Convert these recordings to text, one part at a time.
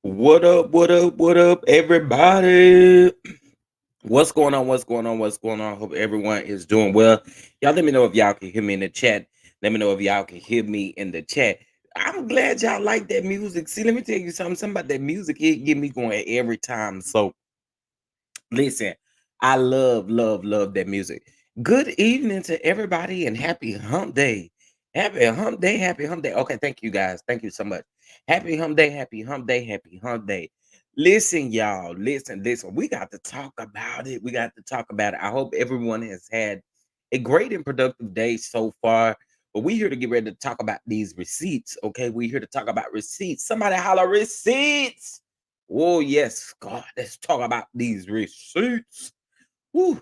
What up? What up? What up, everybody? What's going on? What's going on? What's going on? Hope everyone is doing well. Y'all let me know if y'all can hear me in the chat. Let me know if y'all can hear me in the chat. I'm glad y'all like that music. See, let me tell you something. Something about that music, it get me going every time. So listen, I love that music. Good evening to everybody and happy hump day. Happy hump day, happy hump day. Okay, thank you guys. Thank you so much. Happy hump day, happy hump day, happy hump day. Listen, y'all, listen. We got to talk about it. We got to talk about it. I hope everyone has had a great and productive day so far. But we here to get ready to talk about these receipts. Okay, we here to talk about receipts. Somebody holler receipts. Oh, yes, God, let's talk about these receipts. Woo.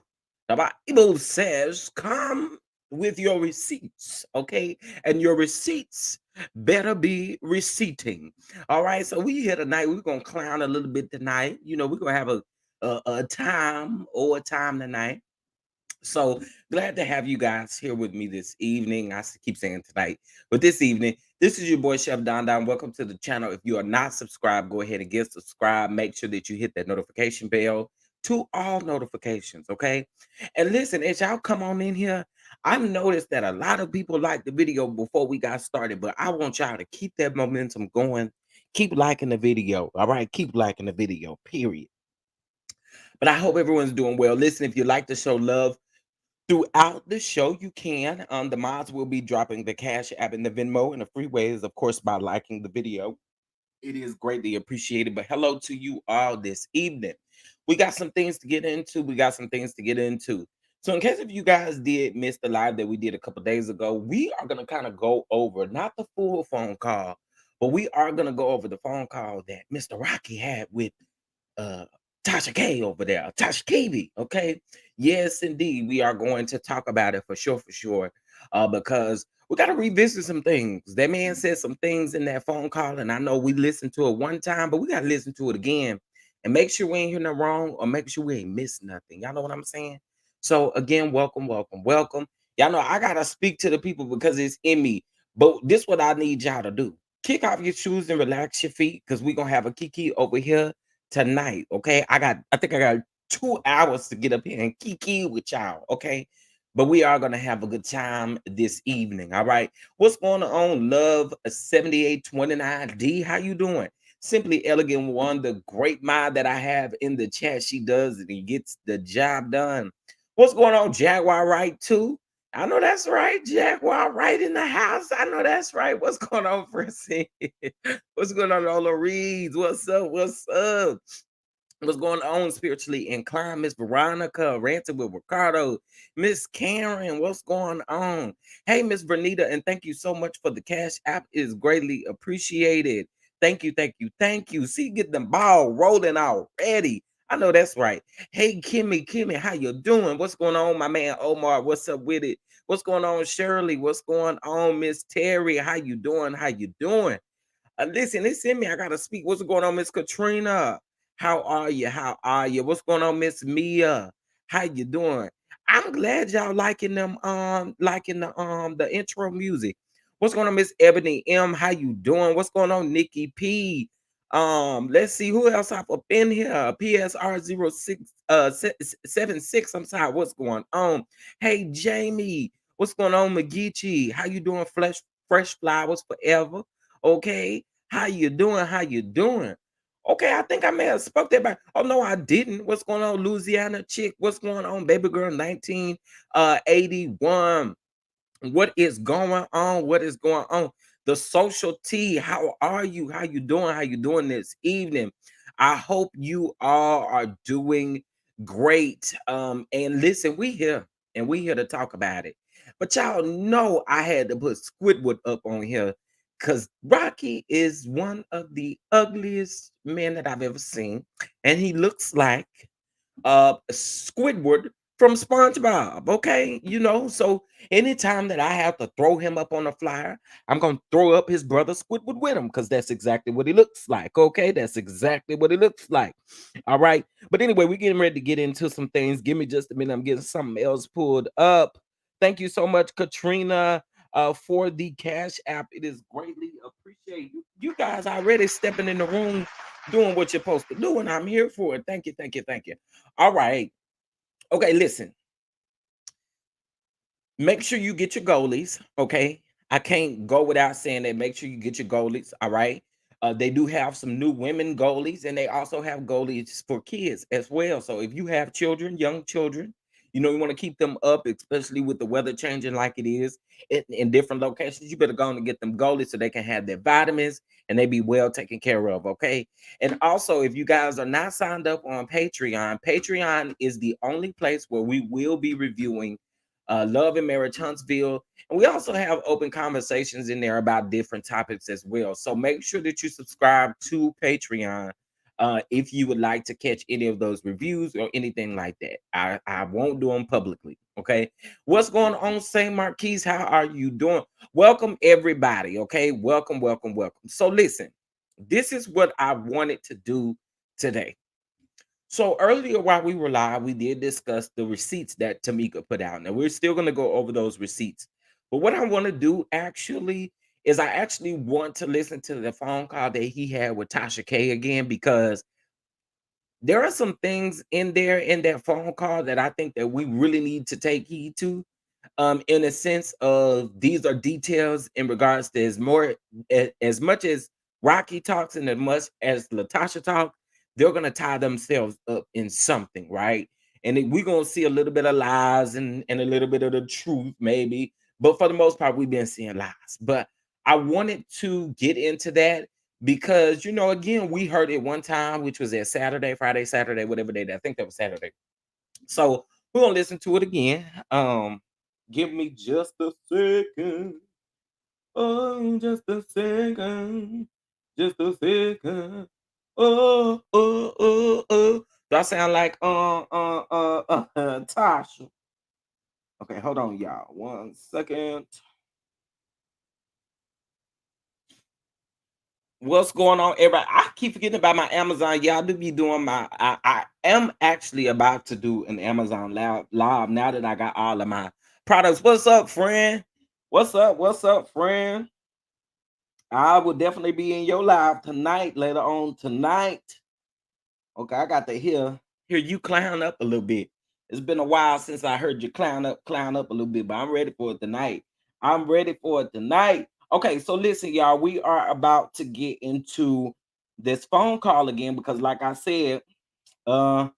The Bible says, come with your receipts, okay? And your receipts better be receipting. All right, so we here tonight. We're going to clown a little bit tonight. You know, we're going to have a time tonight. So glad to have you guys here with me this evening. Keep saying tonight, but this evening, this is your boy Chef Don Don. Welcome to the channel. If you are not subscribed, go ahead and get subscribed. Make sure that you hit that notification bell to all notifications, okay? And listen, as y'all come on in here, I noticed that a lot of people liked the video before we got started, but I want y'all to keep that momentum going. Keep liking the video, all right? Keep liking the video, period. But I hope everyone's doing well. Listen, if you like to show love, throughout the show, you can. The mods will be dropping the Cash App and the Venmo and the free ways, of course, by liking the video. It is greatly appreciated. But hello to you all this evening. We got some things to get into. So, in case if you guys did miss the live that we did a couple days ago, we are gonna kind of go over not the full phone call, but we are gonna go over the phone call that Mr. Rocky had with uh Tasha K over there, Tasha KB. Okay. Yes, indeed. We are going to talk about it for sure. Because we got to revisit some things. That man said some things in that phone call, and I know we listened to it one time, but we got to listen to it again and make sure we ain't hearing nothing wrong or make sure we ain't missed nothing. Y'all know what I'm saying? So again, welcome. Y'all know I gotta speak to the people because it's in me. But this what I need y'all to do. Kick off your shoes and relax your feet because we're gonna have a kiki over here tonight. Okay. I think I got 2 hours to get up here and kiki with y'all. Okay. But we are gonna have a good time this evening. All right. What's going on? Love 7829D. How you doing? Simply elegant one, the great mind that I have in the chat. She does it and gets the job done. What's going on, Jaguar Right too? I know that's right, Jaguar right in the house. I know that's right. What's going on, Francine? What's going on, Ola Reeds? What's up? What's up? What's going on spiritually inclined? Miss Veronica, ranting with Ricardo, Miss Karen, what's going on? Hey, Miss Vernita, and thank you so much for the cash app. It is greatly appreciated. Thank you. See, get the ball rolling already. I know that's right. Hey, Kimmy, how you doing? What's going on, my man Omar? What's up with it? What's going on, Shirley? What's going on, Miss Terry? How you doing? How you doing? Listen, listen me. I gotta speak. What's going on, Miss Katrina? How are you? How are you? What's going on, Miss Mia? How you doing? I'm glad y'all liking the intro music. What's going on, Miss Ebony M? How you doing? What's going on, Nikki P? Let's see who else up in here. PSR 76 I'm sorry. What's going on? Hey Jamie, what's going on, McGeechee? How you doing? Fresh flowers forever. Okay, how you doing? How you doing? Okay, I think I may have spoke that back. Oh no, I didn't. What's going on, Louisiana chick? What's going on, baby girl 1981? What is going on? What is going on? The social T, how are you? How you doing? How you doing this evening? I hope you all are doing great. And listen, we here to talk about it. But y'all know I had to put Squidward up on here because Rocky is one of the ugliest men that I've ever seen. And he looks like Squidward from SpongeBob. Okay, so anytime that I have to throw him up on a flyer, I'm gonna throw up his brother Squidward with him because that's exactly what he looks like. Okay, that's exactly what he looks like. All right, but anyway, we're getting ready to get into some things. Give me just a minute. I'm getting something else pulled up. Thank you so much, Katrina. For the Cash App, it is greatly appreciated. You guys already stepping in the room doing what you're supposed to do, and I'm here for it. Thank you, thank you, thank you. All right. Okay, listen. Make sure you get your goalies, okay? I can't go without saying that. Make sure you get your goalies, all right? They do have some new women goalies, and they also have goalies for kids as well. So if you have children, young children, you want to keep them up, especially with the weather changing like it is in different locations. You better go on and get them goalies so they can have their vitamins and they be well taken care of, okay? And also, if you guys are not signed up on Patreon, Patreon is the only place where we will be reviewing Love and Marriage Huntsville. And we also have open conversations in there about different topics as well. So make sure that you subscribe to Patreon if you would like to catch any of those reviews or anything like that. I won't do them publicly. Okay. What's going on, St. Marquise? How are you doing? Welcome, everybody. Okay. Welcome, welcome, welcome. So, listen, this is what I wanted to do today. So earlier while we were live, we did discuss the receipts that Tamika put out. Now we're still going to go over those receipts. But what I want to do actually is I actually want to listen to the phone call that he had with Tasha K again, because there are some things in there in that phone call that I think that we really need to take heed to. In a sense of these are details in regards to as much as Rocky talks and as much as Latasha talk, they're gonna tie themselves up in something, right? And we're gonna see a little bit of lies and a little bit of the truth, maybe. But for the most part, we've been seeing lies. But I wanted to get into that because again, we heard it one time, which was at Saturday, Friday, Saturday, whatever day. I think that was Saturday. So we're gonna listen to it again. Give me just a second. Oh, just a second. Just a second. Oh. Do I sound like Tasha? Okay, hold on, y'all. 1 second. What's going on, everybody? I keep forgetting about my Amazon. Y'all do be doing I am actually about to do an Amazon live now that I got all of my products. What's up, friend? What's up? What's up, friend? I will definitely be in your live tonight, later on tonight. Okay, I got to hear you clown up a little bit. It's been a while since I heard you clown up a little bit, but I'm ready for it tonight. I'm ready for it tonight. Okay, so listen, y'all, we are about to get into this phone call again because, like I said, uh,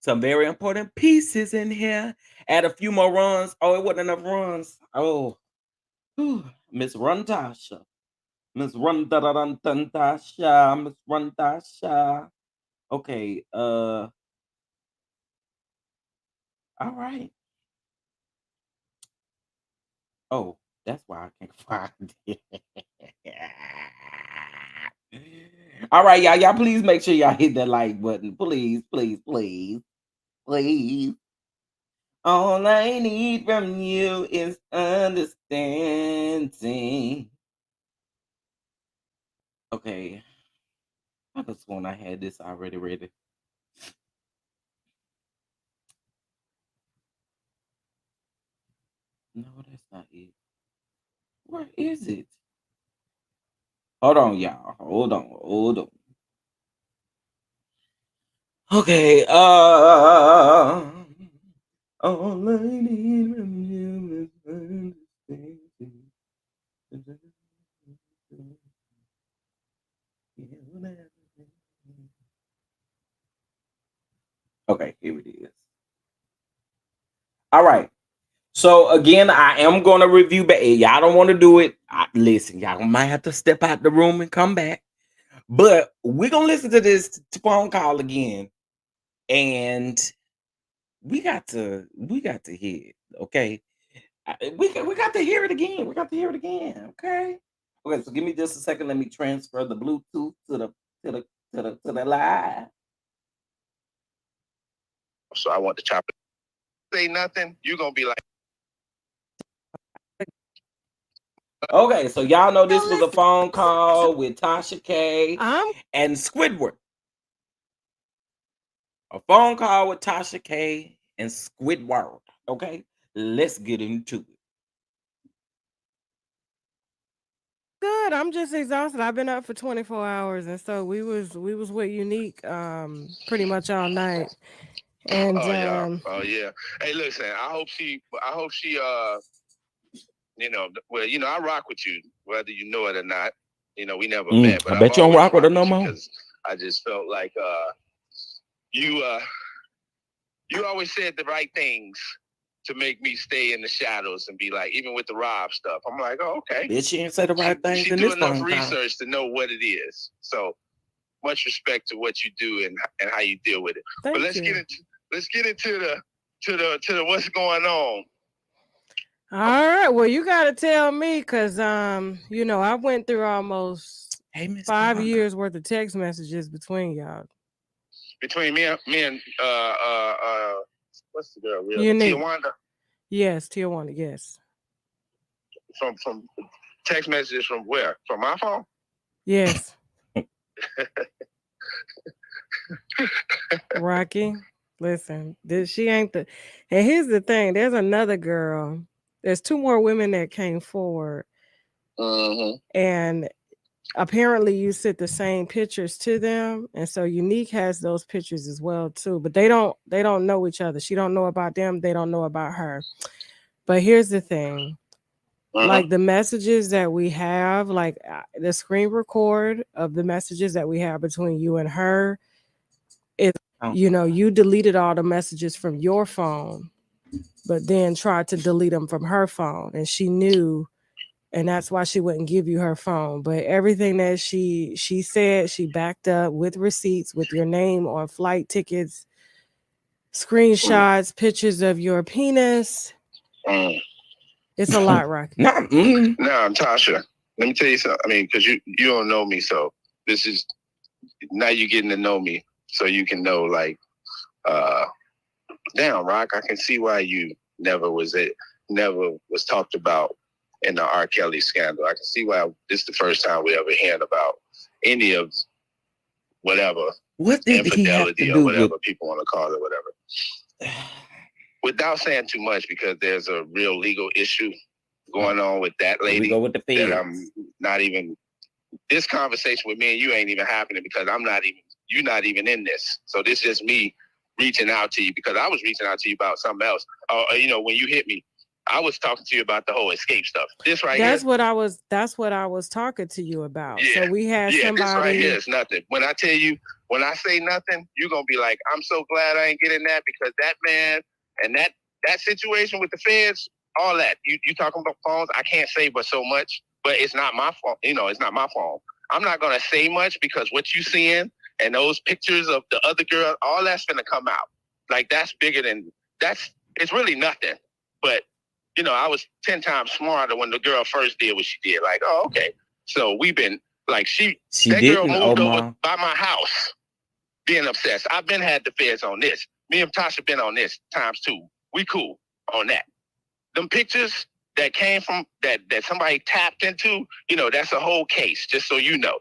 some very important pieces in here. Add a few more runs. Oh, it wasn't enough runs. Oh, whew. Miss Runtasha. Miss Run da da dun dun Tasha. Miss Run Tasha. Okay, all right. Oh, that's why I can't find it. All right, y'all. Y'all please make sure y'all hit that like button. Please, please, please, please. All I need from you is understanding. Okay. I just want I had this already ready. No, that's not it. Where is it? Hold on, y'all. Hold on. Hold on. Okay. All I need from you is understanding. Okay, here it is. All right. So again, I am gonna review, but y'all don't want to do it. Listen, y'all might have to step out the room and come back. But we're gonna listen to this phone call again, and we got to hear it. Okay, we got to hear it again. We got to hear it again. Okay. Okay. So give me just a second. Let me transfer the Bluetooth to the to the live. So I want to chop it. Say nothing. You're gonna be like. Okay, so y'all know this was a phone call with Tasha K and Squidward. A phone call with Tasha K and Squidward. Okay, let's get into it. Good. I'm just exhausted. I've been up for 24 hours, and so we was with Unique pretty much all night. And Oh yeah, oh yeah. Hey, listen, I hope she well, I rock with you, whether you know it or not. We never met, I but I've bet you don't always rock with her rocked no with you more. because I just felt like you you always said the right things to make me stay in the shadows and be like, even with the Rob stuff. I'm like, oh, okay. Bitch, she didn't say the right things She in do this enough phone call. research to know what it is. So much respect to what you do and how you deal with it. But thank you. let's get into the what's going on. All right. Well, you got to tell me because I went through almost Hey, Miss 5 years worth of text messages between y'all. Between me and what's the girl real Unique. Tijuana Yes, Tijuana. Yes. from text messages from where? From my phone? Yes. Rocky. Listen, she ain't the. And here's the thing: there's another girl. There's two more women that came forward, and apparently you sent the same pictures to them, and so Unique has those pictures as well too. But they don't know each other. She don't know about them. They don't know about her. But here's the thing: like the messages that we have, like the screen record of the messages that we have between you and her is, Oh. you deleted all the messages from your phone, but then tried to delete them from her phone, and she knew, and that's why she wouldn't give you her phone. But everything that she said, she backed up with receipts, with your name on flight tickets, screenshots, pictures of your penis. It's a lot, Rocky. Nah, Tasha. Let me tell you something. I mean, because you don't know me, so this is now you getting to know me, so you can know like, damn, Rock. I can see why you never was talked about in the R. Kelly scandal. I can see why this is the first time we ever heard about any of whatever What did he have to infidelity or do whatever with? people want to call it, whatever. Without saying too much, because there's a real legal issue going on with that Here we lady go with the that feds. I'm not even. This conversation with me and you ain't even happening because you're not even in this. So this is me reaching out to you because I was reaching out to you about something else. When you hit me, I was talking to you about the whole escape stuff. This right That's here. That's what I was talking to you about. Yeah. So we had Yeah, this right here somebody. is nothing. When I tell you, when I say nothing, you're gonna be like, I'm so glad I ain't getting that because that man and that situation with the feds, all that. You talking about phones, I can't say but so much, but it's not my fault. It's not my phone. I'm not gonna say much because what you seeing and those pictures of the other girl, all that's gonna come out. Like that's bigger than it's really nothing. But I was 10 times smarter when the girl first did what she did. Like, oh, okay. So we've been like that girl didn't, moved over Omar. by my house, being obsessed. I've been had the feds on this. Me and Tasha been on this times two. We cool on that. Them pictures that came from that somebody tapped into, that's a whole case, just so you know.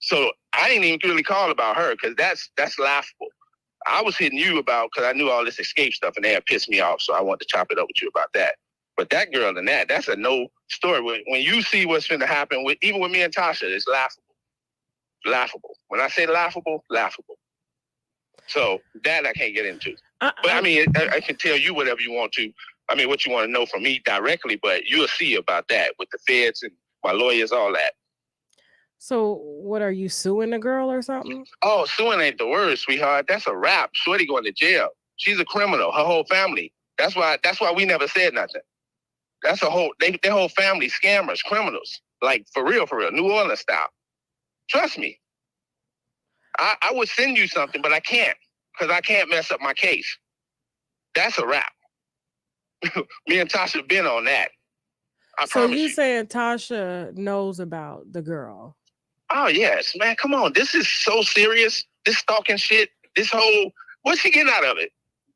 So I ain't even really call about her because that's laughable. I was hitting you about because I knew all this escape stuff and they had pissed me off, so I wanted to chop it up with you about that. But that girl and that's a no story. When you see what's going to happen even with me and Tasha, it's laughable. Laughable. When I say laughable, laughable. So that I can't get into. But I mean, I can tell you whatever you want to. I mean, what you want to know from me directly, but you'll see about that with the feds and my lawyers, all that. So what, are you suing the girl or something? Oh, suing ain't the word, sweetheart. That's a rap. Shorty going to jail. She's a criminal. Her whole family. That's why we never said nothing. That's their whole family scammers, criminals. Like for real, New Orleans style. Trust me. I would send you something, but I can't because I can't mess up my case. That's a wrap. Me and Tasha been on that. I so promise you you. saying Tasha knows about the girl? Oh yes, man. Come on. This is so serious. This stalking shit. This whole what's she getting out of it?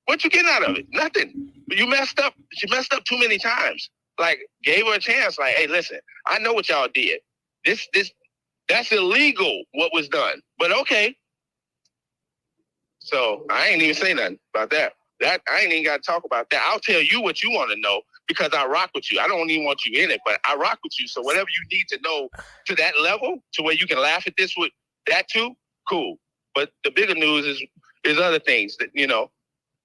What you getting out of it? Nothing. You messed up. She messed up too many times. Like gave her a chance. Like, hey, listen, I know what y'all did. This that's illegal. What was done? But okay. So I ain't even say nothing about that. That I ain't even got to talk about that. I'll tell you what you want to know because I rock with you. I don't even want you in it, but I rock with you. So whatever you need to know to that level, to where you can laugh at this with that too, cool. But the bigger news is other things that, you know,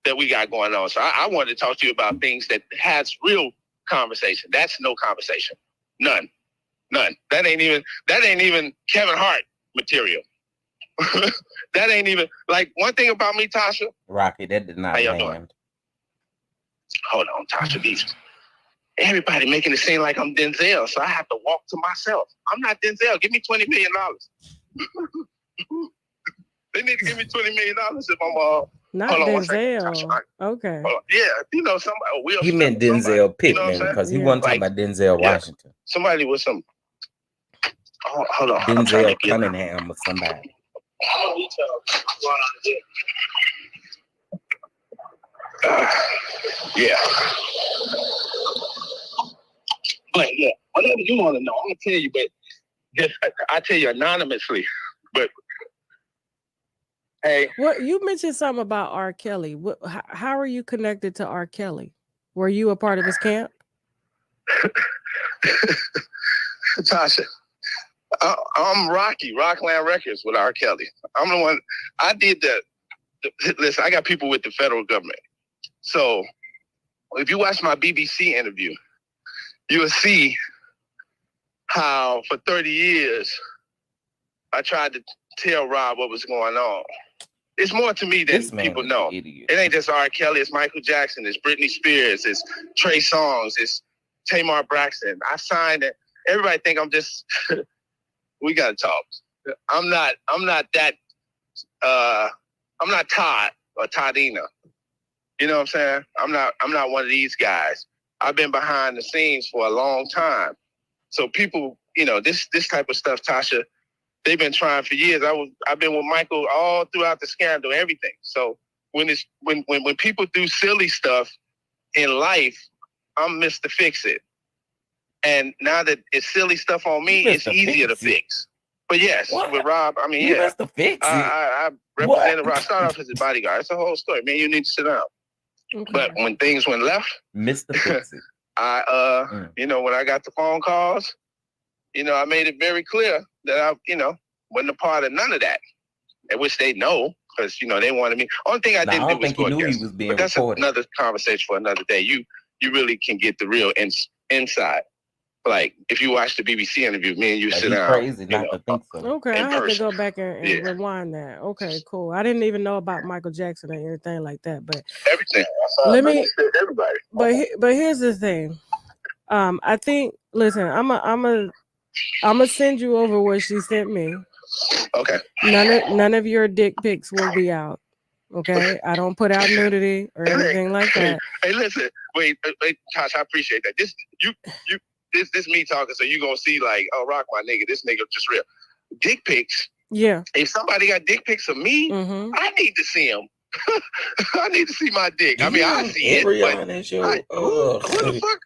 that we got going on. So I wanted to talk to you about things that has real conversation. That's no conversation. None. That ain't even Kevin Hart material. That ain't even, like, one thing about me, Tasha. Rocky, that did not land. Hold on, Tasha. Everybody making it seem like I'm Denzel, so I have to walk to myself. I'm not Denzel. Give me $20 million. They need to give me $20 million if I'm not Denzel. Okay. Yeah, you know, somebody. He meant Denzel Pittman, because he wasn't talking about Denzel Washington. Somebody with some. Hold on. Denzel Cunningham or somebody. Yeah. But yeah, whatever you want to know, I'm gonna tell you. But just, I tell you anonymously. But hey, what you mentioned something about R. Kelly. How are you connected to R. Kelly? Were you a part of his camp? Tasha, I'm Rockland Records with R. Kelly. I'm the one. I did that. Listen, I got people with the federal government. So if you watch my BBC interview, you will see how for 30 years I tried to tell Rob what was going on. It's more to me than people know. It ain't just R. Kelly, it's Michael Jackson, it's Britney Spears, it's Trey Songz, it's Tamar Braxton. I signed it. Everybody think I'm just we gotta talk. I'm not that I'm not Todd or Toddina. You know what I'm saying? I'm not one of these guys. I've been behind the scenes for a long time. So people, you know, this type of stuff, Tasha, they've been trying for years. I've been with Michael all throughout the scandal, everything. So when people do silly stuff in life, I'm Mr. Fix It. And now that it's silly stuff on me, it's easier to fix. But yes, with Rob, I mean, yeah. Mr. Fix It. I represented Rob. I started off as his bodyguard. It's a whole story. Man, you need to sit down. Okay. But when things went left, Mr. Fix It. You know, when I got the phone calls, you know, I made it very clear that I, you know, wasn't a part of none of that. At which they know, because, you know, they wanted me. Only thing I didn't do was go against. But that's another conversation for another day. You really can get the real inside. Like, if you watch the BBC interview, me and you sit down. Crazy not to think so. Okay, I have to go back and rewind that. Okay, cool. I didn't even know about Michael Jackson or anything like that, but everything. Everybody. But here's the thing. I think. Listen, I'm a send you over what she sent me. Okay. None of your dick pics will be out. Okay, I don't put out nudity or anything like that. Hey, listen, wait, Tosh, I appreciate that. This me talking, so you gonna see like, oh, Rock, my nigga, this nigga just real. Dick pics. Yeah. If somebody got dick pics of me, I need to see them. I need to see my dick. I mean, I see it, but who the fuck?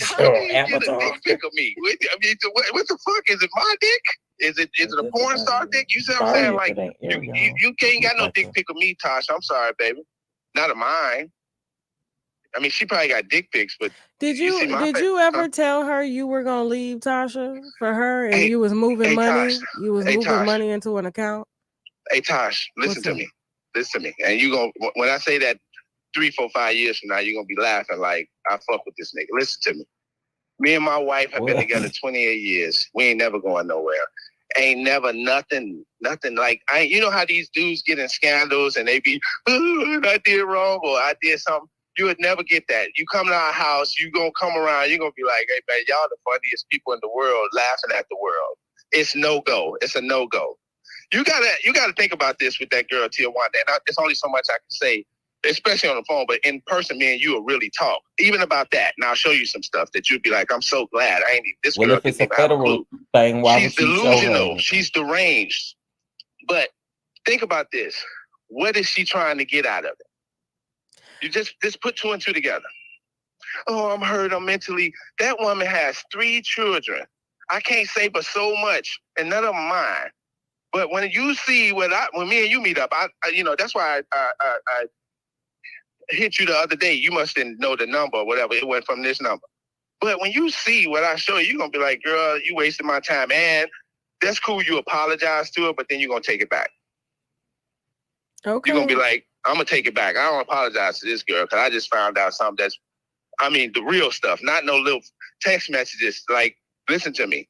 How do you get a dick pic of me? I mean, what the fuck? Is it my dick? Is it a porn star dick? You see what I'm saying? Like, you can't got no dick pic of me, Tosh. I'm sorry, baby. Not of mine. I mean, she probably got dick pics, but did you ever tell her you were gonna leave Tasha for her and you was moving money? Tosh, you was moving money into an account. Hey Tosh, listen to me. And you gonna, when I say that 3, 4, 5 years from now, you're gonna be laughing like I fuck with this nigga. Listen to me. Me and my wife have been together 28 years. We ain't never going nowhere. Ain't never nothing like you know how these dudes get in scandals and they be, I did wrong or I did something. You would never get that. You come to our house, you gonna come around, you're gonna be like, hey man, y'all the funniest people in the world, laughing at the world. It's no go. It's a no go. You gotta think about this with that girl Tijuana. And there's only so much I can say, especially on the phone, but in person, me and you will really talk. Even about that. And I'll show you some stuff that you'd be like, I'm so glad I ain't even this girl. Well, if it's a federal thing, why she's delusional. She's deranged. But think about this. What is she trying to get out of it? You just put 2 and 2 together. Oh, I'm hurt. I'm mentally. That woman has 3 children. I can't say but so much, and none of them mine. But when you see when me and you meet up, I you know, that's why hit you the other day. You must didn't know the number or whatever. It went from this number. But when you see what I show you, you're going to be like, girl, you wasted my time. And that's cool. You apologize to it, but then you're going to take it back. Okay. You're going to be like, I'm going to take it back. I don't apologize to this girl because I just found out something that's, I mean, the real stuff, not no little text messages. Like, listen to me.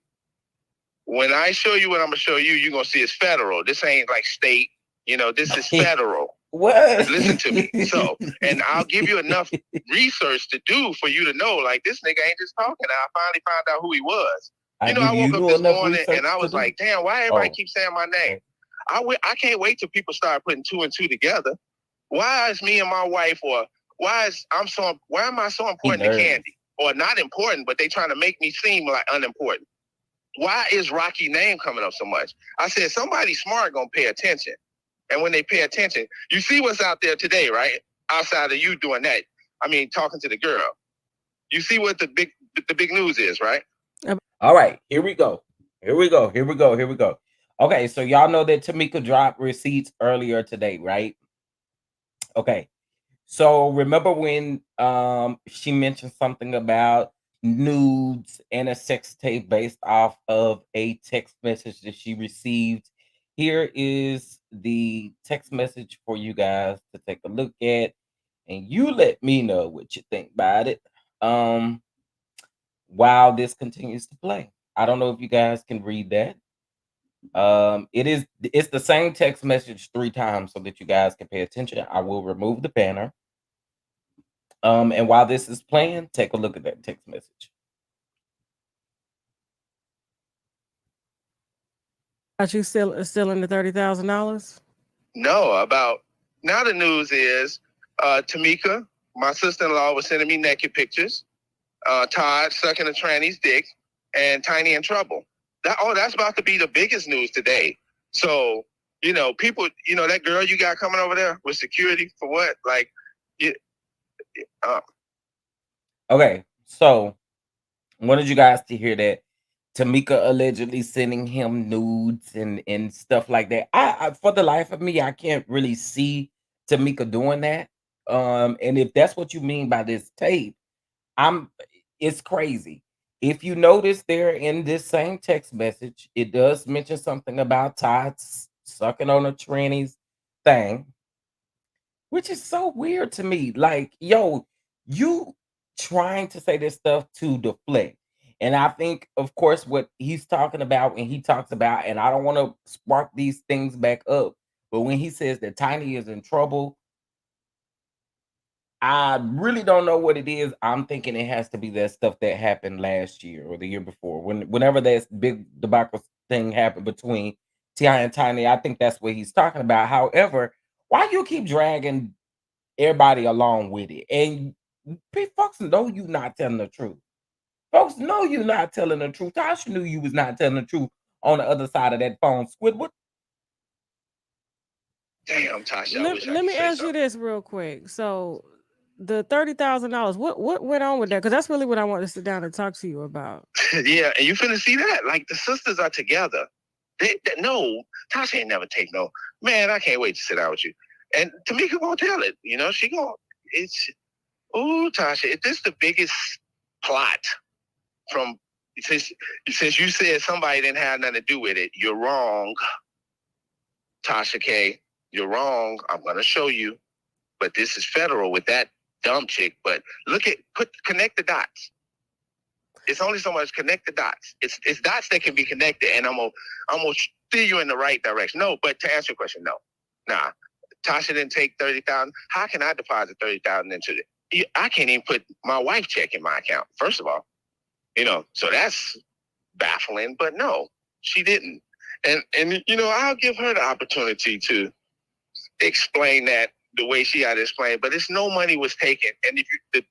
When I show you what I'm going to show you, you're going to see it's federal. This ain't like state. You know, this is federal. What? Listen to me. So, and I'll give you enough research to do for you to know, like, this nigga ain't just talking. I finally found out who he was. You know, I woke up this morning and I was like, damn, why everybody keep saying my name? I can't wait till people start putting two and two together. Why is me and my wife, or why am I so important to Candy? Or not important, but they trying to make me seem like unimportant. Why is Rocky name coming up so much? I said, somebody smart gonna pay attention. And when they pay attention, you see what's out there today, right? Outside of you doing that. I mean, talking to the girl. You see what the big news is, right? All right, here we go. Here we go. Here we go. Here we go. Okay, so y'all know that Tamika dropped receipts earlier today, right? Okay. So remember when she mentioned something about nudes and a sex tape based off of a text message that she received. Here is the text message for you guys to take a look at, and you let me know what you think about it. While this continues to play. I don't know if you guys can read that. It's the same text message 3 times so that you guys can pay attention. I will remove the banner. And while this is playing, take a look at that text message. Are you still in the $30,000? No, about now the news is Tamika, my sister-in-law, was sending me naked pictures. Todd sucking a tranny's dick, and Tiny in trouble. That's about to be the biggest news today. So, you know, people, you know, that girl you got coming over there with security for what? Like, Okay, so I wanted you guys to hear that Tamika allegedly sending him nudes and stuff like that. I for the life of me, I can't really see Tamika doing that. And if that's what you mean by this tape, it's crazy. If you notice there in this same text message, it does mention something about Todd sucking on a tranny's thing, which is so weird to me. Like, yo, you trying to say this stuff to deflect. And I think, of course, what he's talking about when he talks about, and I don't want to spark these things back up, but when he says that Tiny is in trouble, I really don't know what it is. I'm thinking it has to be that stuff that happened last year or the year before. Whenever that big debacle thing happened between T.I. and Tiny, I think that's what he's talking about. However, why you keep dragging everybody along with it? And folks know you not telling the truth. Folks know you not telling the truth. Tasha knew you was not telling the truth on the other side of that phone. Squidward. Damn, Tasha. Let me ask you this real quick. So the $30,000, what went on with that? Because that's really what I want to sit down and talk to you about. Yeah, and you finna see that. Like, the sisters are together. No, Tasha ain't never take no. Man, I can't wait to sit down with you. And Tamika gonna tell it. You know, she gonna. It's. Ooh, Tasha, this the biggest plot from since you said somebody didn't have nothing to do with it. You're wrong, Tasha K. You're wrong. I'm gonna show you, but this is federal with that dumb chick. But connect the dots. It's only so much. Connect the dots. It's dots that can be connected, and I'm gonna steer you in the right direction. No, but to answer your question, no, nah. Tasha didn't take 30,000. How can I deposit 30,000 into it? I can't even put my wife check in my account. First of all, you know, so that's baffling. But no, she didn't. And you know, I'll give her the opportunity to explain that the way she had to explain. But it's no money was taken, and if you,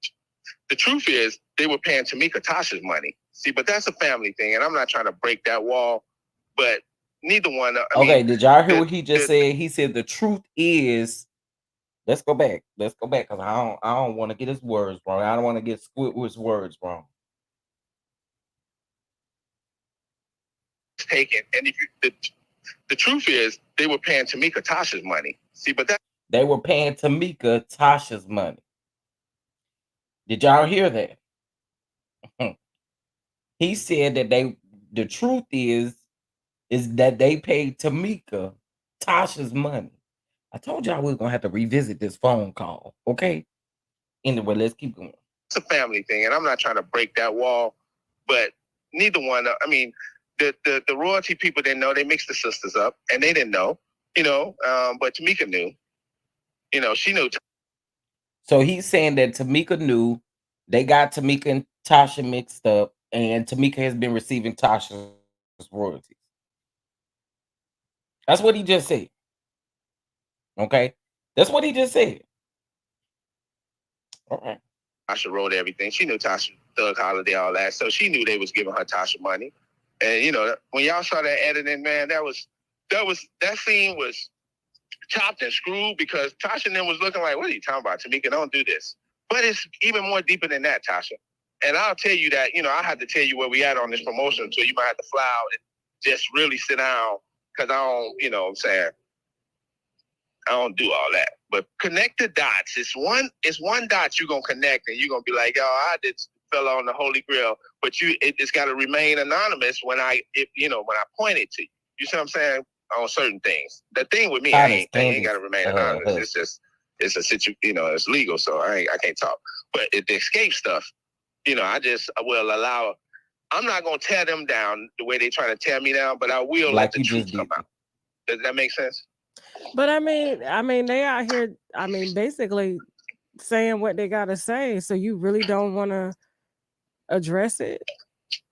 the truth is, they were paying Tamika Tasha's money. See, but that's a family thing, and I'm not trying to break that wall. But neither one. Okay, did y'all hear what he just said? He said the truth is. Let's go back. Let's go back because I don't want to get his words wrong. I don't want to get Squidward's words wrong. Taken, and if you, the truth is, they were paying Tamika Tasha's money. See, but they were paying Tamika Tasha's money. Did y'all hear that? He said that the truth is that they paid Tamika Tasha's money. I told y'all we were gonna have to revisit this phone call. Okay. Anyway, let's keep going. It's a family thing, and I'm not trying to break that wall, but neither one. I mean, the royalty people didn't know. They mixed the sisters up, and they didn't know. But Tamika knew. She knew. So he's saying that Tamika knew they got Tamika and Tasha mixed up, and Tamika has been receiving Tasha's royalties. That's what he just said. Okay. That's what he just said. All right. Tasha wrote everything. She knew Tasha, Thug Holiday, all that. So she knew they was giving her Tasha money. And when y'all saw that editing, man, that scene was chopped and screwed because Tasha and them was looking like, what are you talking about? Tamika, don't do this. But it's even more deeper than that, Tasha. And I'll tell you that, I had to tell you where we at on this promotion, so you might have to fly out and just really sit down because I don't, what I'm saying, I don't do all that. But connect the dots. It's one dot you're gonna connect and you're gonna be like, yo, I just fell on the holy grail. But it's gotta remain anonymous when I point it to you. You see what I'm saying? On certain things. The thing with me, I ain't gotta remain anonymous. It's just it's a situation, it's legal, so I can't talk. But the escape stuff, I just will allow. I'm not gonna tear them down the way they try to tear me down, but I will let the truth come out. Does that make sense? But I mean, they out here. I mean, basically saying what they gotta say. So you really don't want to address it?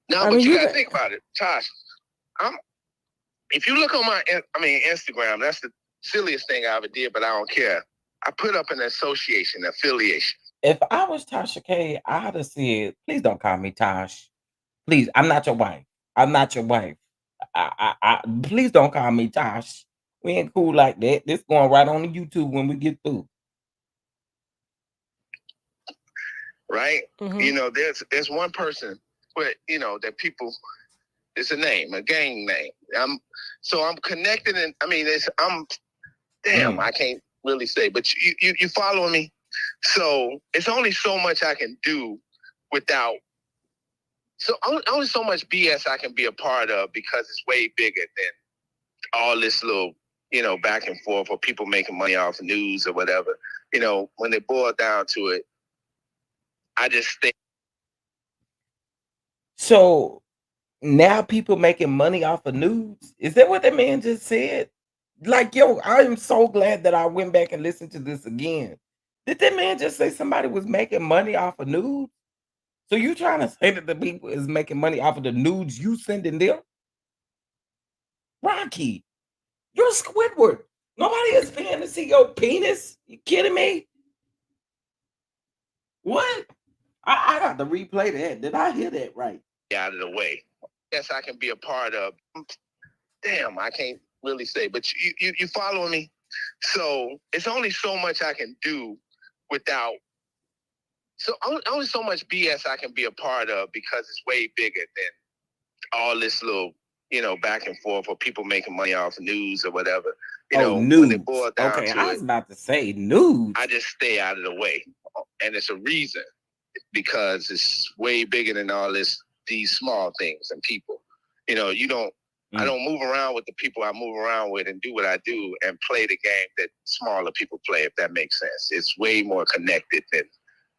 No, but you gotta think about it, Tosh. If you look on my Instagram, that's the silliest thing I ever did, but I don't care. I put up an affiliation. If I was Tasha K, I'd have said, please don't call me Tosh. Please, I'm not your wife. I'm not your wife. Please don't call me Tosh. We ain't cool like that. This going right on the YouTube when we get through. Right? Mm-hmm. There's one person, but that people. It's a name, a gang name. I'm connected, and I can't really say, but you following me. So it's only so much I can do without. So only so much BS I can be a part of because it's way bigger than all this little, back and forth or people making money off news or whatever. When they boil down to it, I just think. So now people making money off of news. Is that what that man just said? Like, yo, I am so glad that I went back and listened to this again. Did that man just say somebody was making money off of news? So you trying to say that the people is making money off of the nudes you sending them? Rocky, you're Squidward. Nobody is paying to see your penis. You kidding me? What? I got to replay that. Did I hear that right? Out of the way. Yes, I can be a part of. Damn, I can't really say, but you following me? So it's only so much I can do without. So only so much BS I can be a part of because it's way bigger than all this little, back and forth or people making money off news or whatever. News. When it boils down okay, to I was about to say news. I just stay out of the way, and it's a reason because it's way bigger than all these small things and people. You don't. I don't move around with the people I move around with and do what I do and play the game that smaller people play, if that makes sense. It's way more connected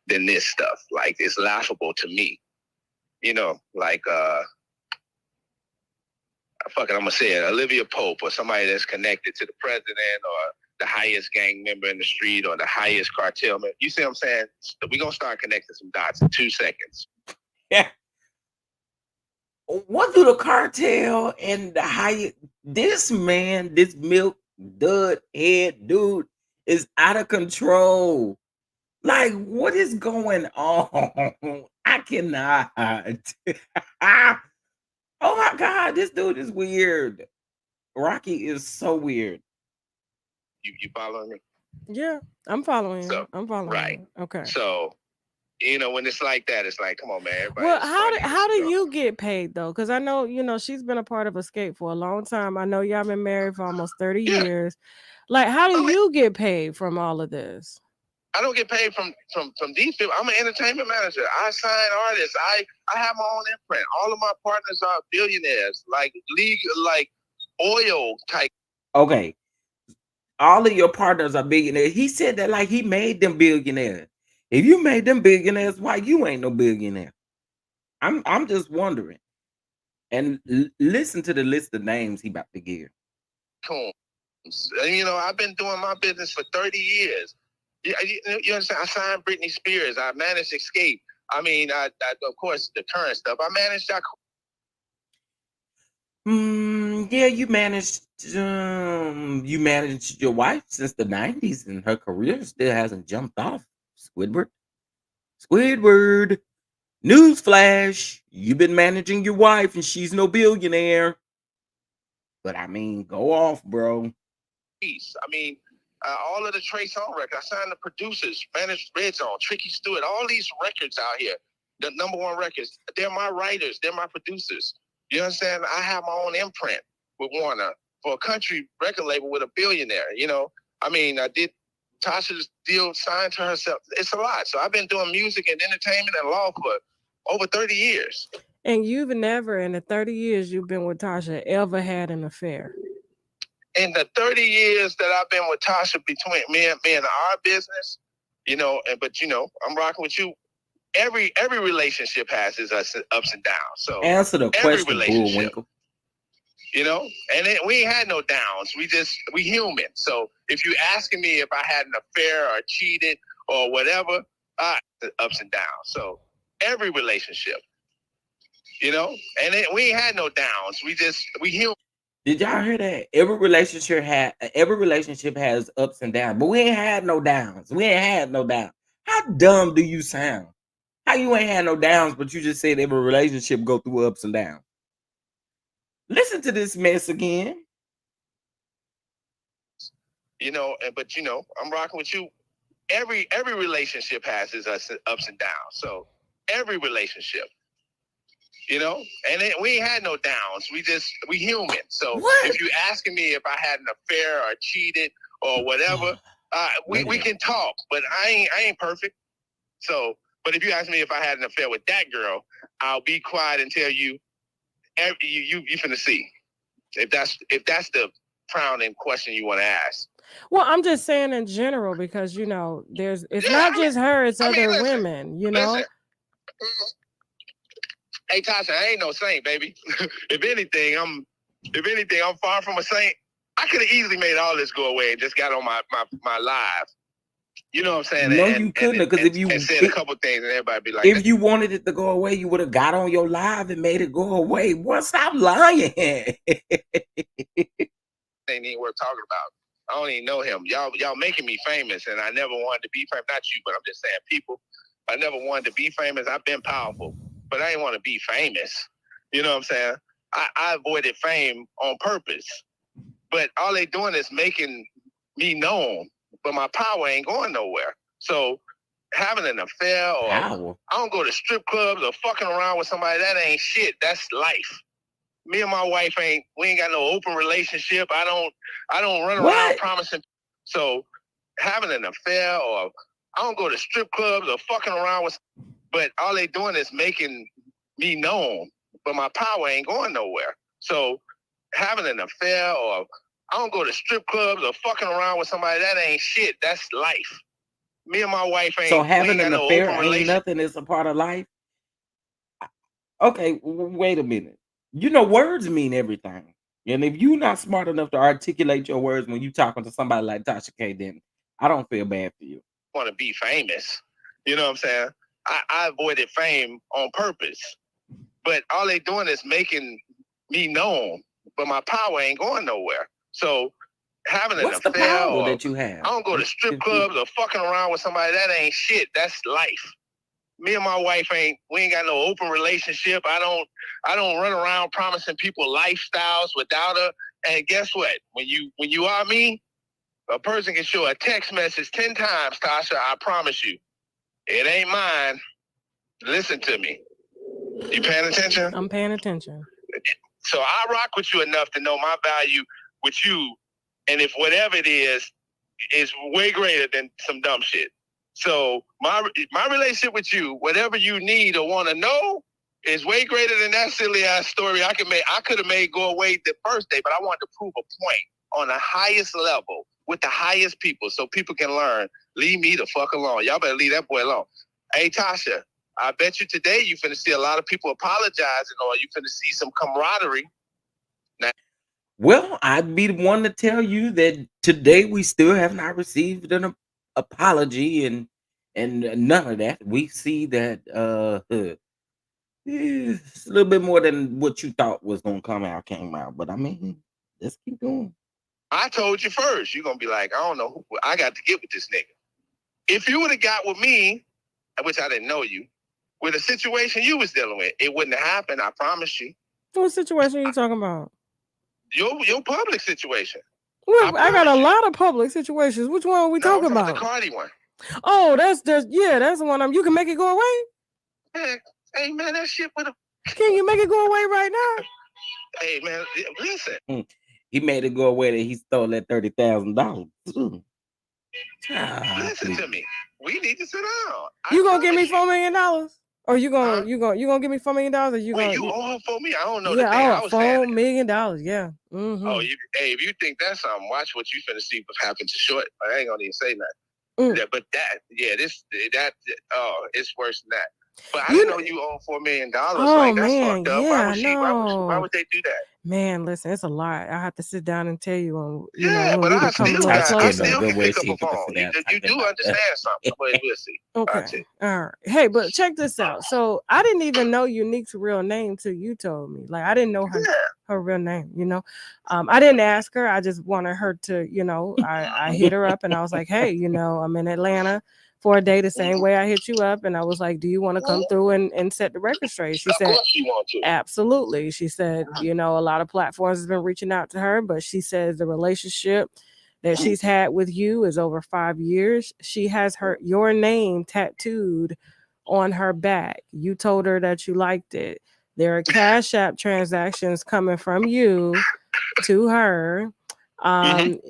than this stuff. Like, it's laughable to me. Like fuck it, I'm gonna say it, Olivia Pope or somebody that's connected to the president or the highest gang member in the street or the highest cartel member. You see what I'm saying? We're gonna start connecting some dots in 2 seconds. Yeah. What do the cartel and the highest this man, this milk dud head dude is out of control. Like, what is going on? I cannot. Oh my God, this dude is weird. Rocky is so weird. You following me? Yeah, I'm following. So, I'm following. Right. Okay. So, when it's like that, it's like, come on, man, everybody Well, is funny. how do you get paid though? Because I know she's been a part of Escape for a long time. I know y'all been married for almost 30 Yeah, years. Like, how do I mean, you get paid from all of this? I don't get paid from these people. I'm an entertainment manager. I sign artists. I have my own imprint. All of my partners are billionaires, like league, like oil type. Okay, all of your partners are billionaires. He said that like he made them billionaires. If you made them billionaires, why you ain't no billionaire? I'm just wondering. And listen to the list of names he about to give. I've been doing my business for 30 years. You understand? I signed Britney Spears. I managed Escape. I mean, I of course the current stuff. I managed that. Yeah, you managed your wife since the 90s, and her career still hasn't jumped off. Squidward. Squidward. Newsflash. You've been managing your wife and she's no billionaire. But I mean, go off, bro. I mean, all of the Trey Songz records. I signed the producers, managed Red Zone, Tricky Stewart, all these records out here, the number one records. They're my writers. They're my producers. You understand? I have my own imprint with Warner for a country record label with a billionaire. I mean, I did Tasha's deal signed to herself. It's a lot. So I've been doing music and entertainment and law for over 30 years. And you've never, in the 30 years you've been with Tasha, ever had an affair? In the 30 years that I've been with Tasha, between me and our business, but I'm rocking with you. Every relationship has its ups and downs. So answer the every question, relationship, Bullwinkle. we ain't had no downs. We human. So if you asking me if I had an affair or cheated or whatever, ups and downs. So every relationship, we ain't had no downs. We human. Did y'all hear that? Every relationship has ups and downs, but we ain't had no downs. We ain't had no downs. How dumb do you sound? How you ain't had no downs, but you just said every relationship go through ups and downs? Listen to this mess again. But I'm rocking with you. Every relationship has its ups and downs. So every relationship, we ain't had no downs. We human. So What? if you asking me if I had an affair or cheated or whatever, we can talk. But I ain't perfect. So, but if you ask me if I had an affair with that girl, I'll be quiet and tell you. You finna see if that's the frowning question you want to ask. Well, I'm just saying in general because it's not just her, it's other women. Listen. Hey Tasha, I ain't no saint, baby. If anything, I'm far from a saint. I could have easily made all this go away and just got on my live. You know what I'm saying? No, you couldn't, because if you said a couple things and everybody be like, if you wanted it to go away, you would have got on your live and made it go away. What? Stop lying. Ain't even worth talking about. I don't even know him. Y'all making me famous, and I never wanted to be famous. Not you, but I'm just saying people. I never wanted to be famous. I've been powerful, but I didn't want to be famous. You know what I'm saying? I avoided fame on purpose. But all they doing is making me known, but my power ain't going nowhere. So having an affair or I don't go to strip clubs or fucking around with somebody, that ain't shit. That's life. Me and my wife we ain't got no open relationship. I don't run around promising. So having an affair or I don't go to strip clubs or fucking around with, but all they doing is making me known, but my power ain't going nowhere. So having an affair or I don't go to strip clubs or fucking around with somebody, that ain't shit. That's life. Me and my wife So having an affair ain't nothing. It's a part of life. Okay, wait a minute. Words mean everything. And if you're not smart enough to articulate your words when you talking to somebody like Tasha K, then I don't feel bad for you. Want to be famous. You know what I'm saying? I avoided fame on purpose. But all they doing is making me known, but my power ain't going nowhere. So having an affair the power that you have? I don't go to strip clubs or fucking around with somebody, that ain't shit. That's life. Me and my wife we ain't got no open relationship. I don't run around promising people lifestyles without her. And guess what? When you are me, a person can show a text message 10 times, Tasha, I promise you. It ain't mine. Listen to me. You paying attention? I'm paying attention. So I rock with you enough to know my value with you, and if whatever it is way greater than some dumb shit. So my relationship with you, whatever you need or want to know, is way greater than that silly ass story I could make. I could have made go away the first day, but I wanted to prove a point on the highest level with the highest people, so people can learn. Leave me the fuck alone. Y'all better leave that boy alone. Hey Tasha, I bet you today you finna see a lot of people apologizing, or you finna see some camaraderie. Well, I'd be the one to tell you that today we still have not received an apology and none of that. We see that it's a little bit more than what you thought was gonna come out came out. But I mean, let's keep going. I told you first. You're gonna be like, I don't know who I got to get with this nigga. If you would have got with me, which I didn't know you, with a situation you was dealing with, it wouldn't have happened. I promise you. What situation are you talking about? Your public situation. Look, I got a lot of public situations. Which one are we talking about? The Cardi one. Oh, that's the one. You can make it go away. Man, hey man, that shit with a. Can you make it go away right now? Hey man, listen. He made it go away that he stole that $30,000. Listen to me. We need to sit down. You gonna give me $4 million? Or you gonna give me $4 million? Or you you owe her $4 million? I don't know. Yeah, $4 million. Yeah. Mm-hmm. Oh, if you think that's something, watch what you finna see what happened to Short. I ain't gonna even say nothing. Yeah, but it's worse than that. But I didn't know you owe $4 million. Oh, like that's man, fucked up. Yeah, why would they do that? Man, listen, it's a lot. I have to sit down and tell you on. But I still can pick up a phone. You do understand something, but we'll see. Okay, all right. Hey, but check this out. So I didn't even know Unique's real name till you told me. Like I didn't know her real name. I didn't ask her. I just wanted her to. I hit her up and I was like, hey, I'm in Atlanta for a day the same way I hit you up. And I was like, do you want to come through and set the record straight? She said, absolutely. She said, a lot of platforms have been reaching out to her, but she says the relationship that she's had with you is over 5 years. She has your name tattooed on her back. You told her that you liked it. There are Cash App transactions coming from you to her.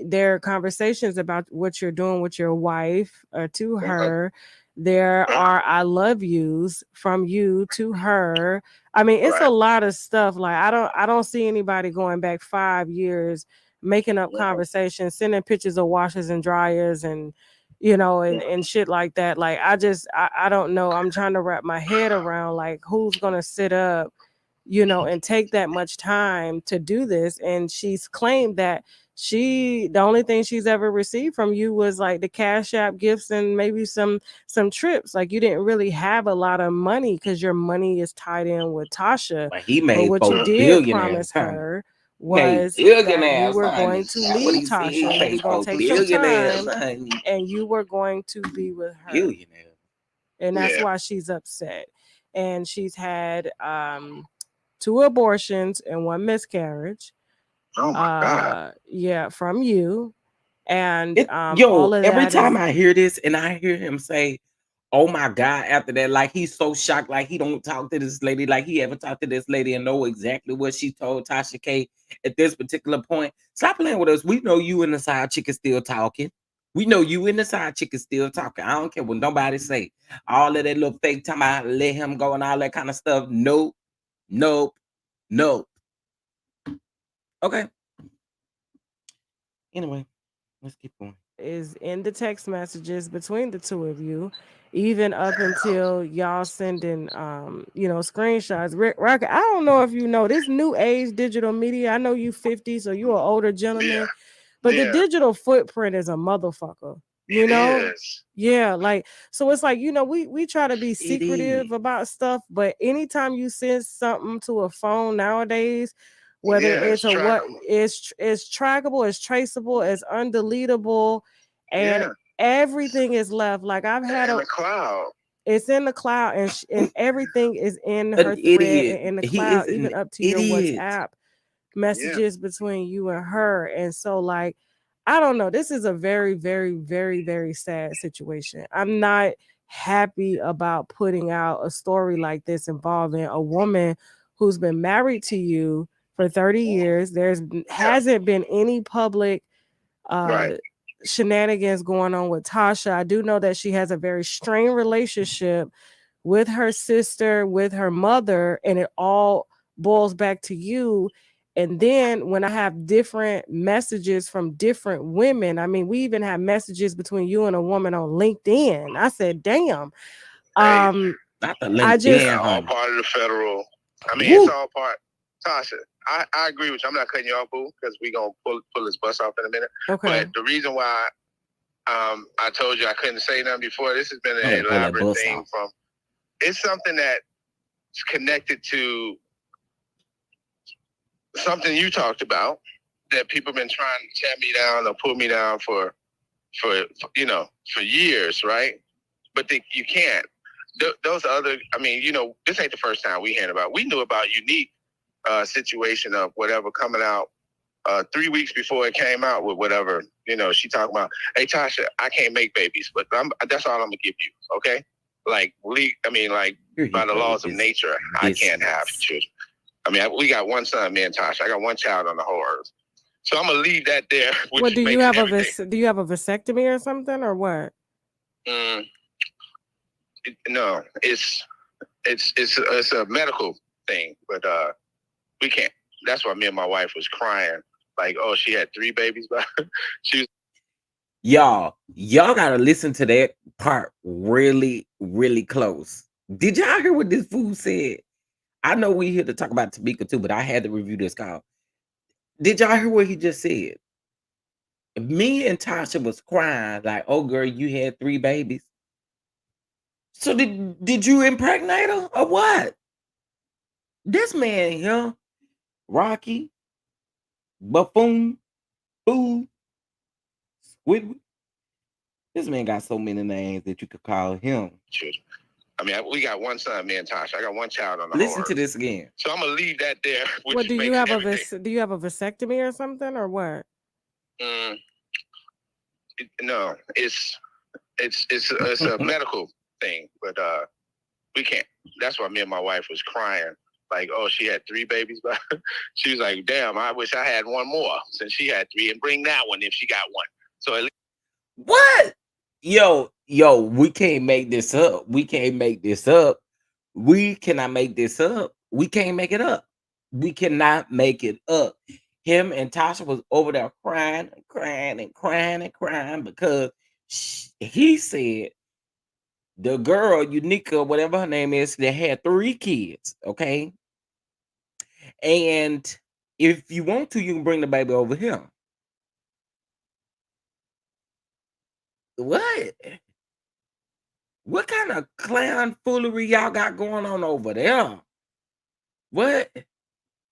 There are conversations about what you're doing with your wife to her. There are I love yous from you to her. I mean, it's a lot of stuff. Like I don't see anybody going back 5 years, making up conversations, sending pictures of washers and dryers and and shit like that. Like I don't know. I'm trying to wrap my head around like who's gonna sit up, and take that much time to do this. And she's claimed that the only thing she's ever received from you was like the Cash App gifts and maybe some trips. Like you didn't really have a lot of money because your money is tied in with Tasha. But he made what you did promise her was that you were going to leave Tasha. You were going to take some time and you were going to be with her. And that's why she's upset. And she's had 2 abortions and 1 miscarriage. Oh my God. Yeah, from you. And every time I hear this and I hear him say, oh my God, after that, like he's so shocked, like he don't talk to this lady, like he haven't talked to this lady and know exactly what she told Tasha K at this particular point. Stop playing with us. We know you and the side chick is still talking. We know you and the side chick is still talking. I don't care what nobody say. All of that little fake time I let him go and all that kind of stuff. Nope. Okay. Anyway, let's keep going. Is in the text messages between the 2 of you, even up until y'all sending screenshots. Rocket, I don't know if you know this new age digital media. I know you 50, so you're an older gentleman, but the digital footprint is a motherfucker. Yeah, like so it's like we try to be secretive about stuff, but anytime you send something to a phone nowadays, whether it's trackable, it's traceable, it's undeletable, and everything is left. Like I've had in the cloud. It's in the cloud, and everything is in her thread and in the cloud, even up to your WhatsApp messages between you and her. And so, like, I don't know. This is a very, very, very, very sad situation. I'm not happy about putting out a story like this involving a woman who's been married to you for 30 years. Hasn't been any public Right. shenanigans going on with Tasha. I do know that she has a very strained relationship with her sister, with her mother, and it all boils back to you. And then when I have different messages from different women, I mean, we even have messages between you and a woman on LinkedIn. I said, damn. Hey, Not the I just LinkedIn, all honey. part of the federal. I mean, it's Woo. all part. Tasha, I agree with you. I'm not cutting you off, boo, because we're gonna pull this bus off in a minute. okay. But the reason why I told you I couldn't say nothing before, this has been I gotta an pull that elaborate bus thing off. from. It's something that's connected to something you talked about that people have been trying to tear me down or pull me down for for years, right? But you can't. Those other, I mean, this ain't the first time we heard about. We knew about Unique situation of whatever coming out 3 weeks before it came out with whatever. She talking about, hey Tasha, I can't make babies, but that's all I'm gonna give you, okay? Like by the laws of nature, I can't have children. I mean, we got one son, me and Tasha. I got one child on the whole earth. So I'm gonna leave that there. What do you have do you have a vasectomy or something or what? No, it's a medical thing, but we can't. That's why me and my wife was crying. Like, oh, she had 3 babies, but she was. Y'all gotta listen to that part really, really close. Did y'all hear what this fool said? I know we here to talk about Tamika too, but I had to review this call. Did y'all hear what he just said? Me and Tasha was crying like, "Oh, girl, you had 3 babies." So did you impregnate her or what? This man here, Rocky, Buffoon, Fool, Squidward. This man got so many names that you could call him. I mean, we got one son, me and Tasha. I got one child on the Listen whole to earth. this again. So I'm gonna leave that there. What do you have do you have a vasectomy or something or what? No, it's a medical thing, but we can't. That's why me and my wife was crying. Like, oh, she had 3 babies, but she was like, damn, I wish I had one more since she had 3, and bring that one if she got one. So at least. What? Yo, we can't make this up. We can't make this up. We cannot make this up. We can't make it up. We cannot make it up. Him and Tasha was over there crying and crying and crying and crying because he said the girl, Unica, whatever her name is, that had 3 kids, okay? And if you want to, you can bring the baby over here. What? What kind of clown foolery y'all got going on over there? What?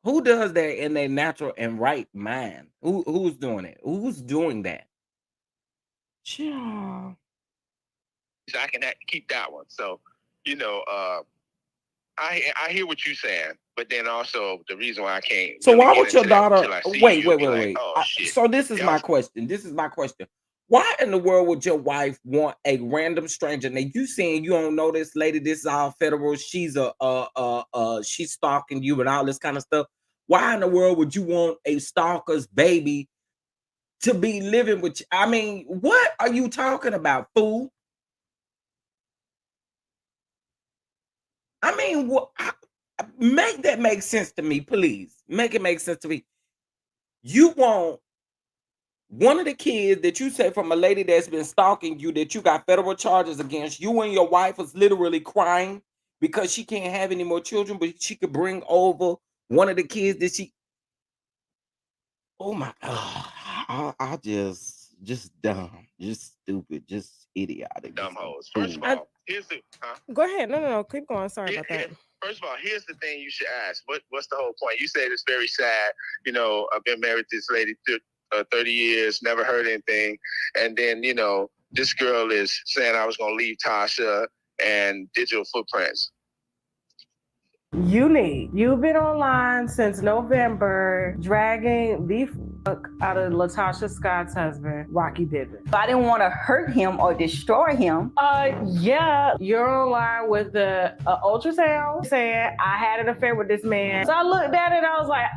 Who does that in their natural and right mind? Who's doing it? Who's doing that? Child. I can keep that one. So, I hear what you're saying, but then also the reason why I can't. So really why get would your into that daughter until I see wait? you, be like, Wait. oh, shit. So this is my question. This is my question. Why in the world would your wife want a random stranger? Now you saying you don't know this lady, this is all federal. She's she's stalking you and all this kind of stuff. Why in the world would you want a stalker's baby to be living with you? I mean, what are you talking about, fool? I mean, make that make sense to me, please. Make it make sense to me. You want one of the kids that you say from a lady that's been stalking you, that you got federal charges against. You and your wife was literally crying because she can't have any more children, but she could bring over one of the kids that she. Oh my God. I just dumb, just stupid, just idiotic. Dumb hoes. First of all, here's the. Go ahead. No. Keep going. Sorry about that. First of all, here's the thing you should ask. What's the whole point? You said it's very sad. I've been married to this lady 30 years, never heard anything. And then, this girl is saying I was going to leave Tasha and digital footprints. Unique. You've been online since November, dragging the fuck out of Latasha Scott's husband, Rocky Bivens. I didn't want to hurt him or destroy him. Yeah, you're online with the ultrasound saying I had an affair with this man. So I looked at it, I was like,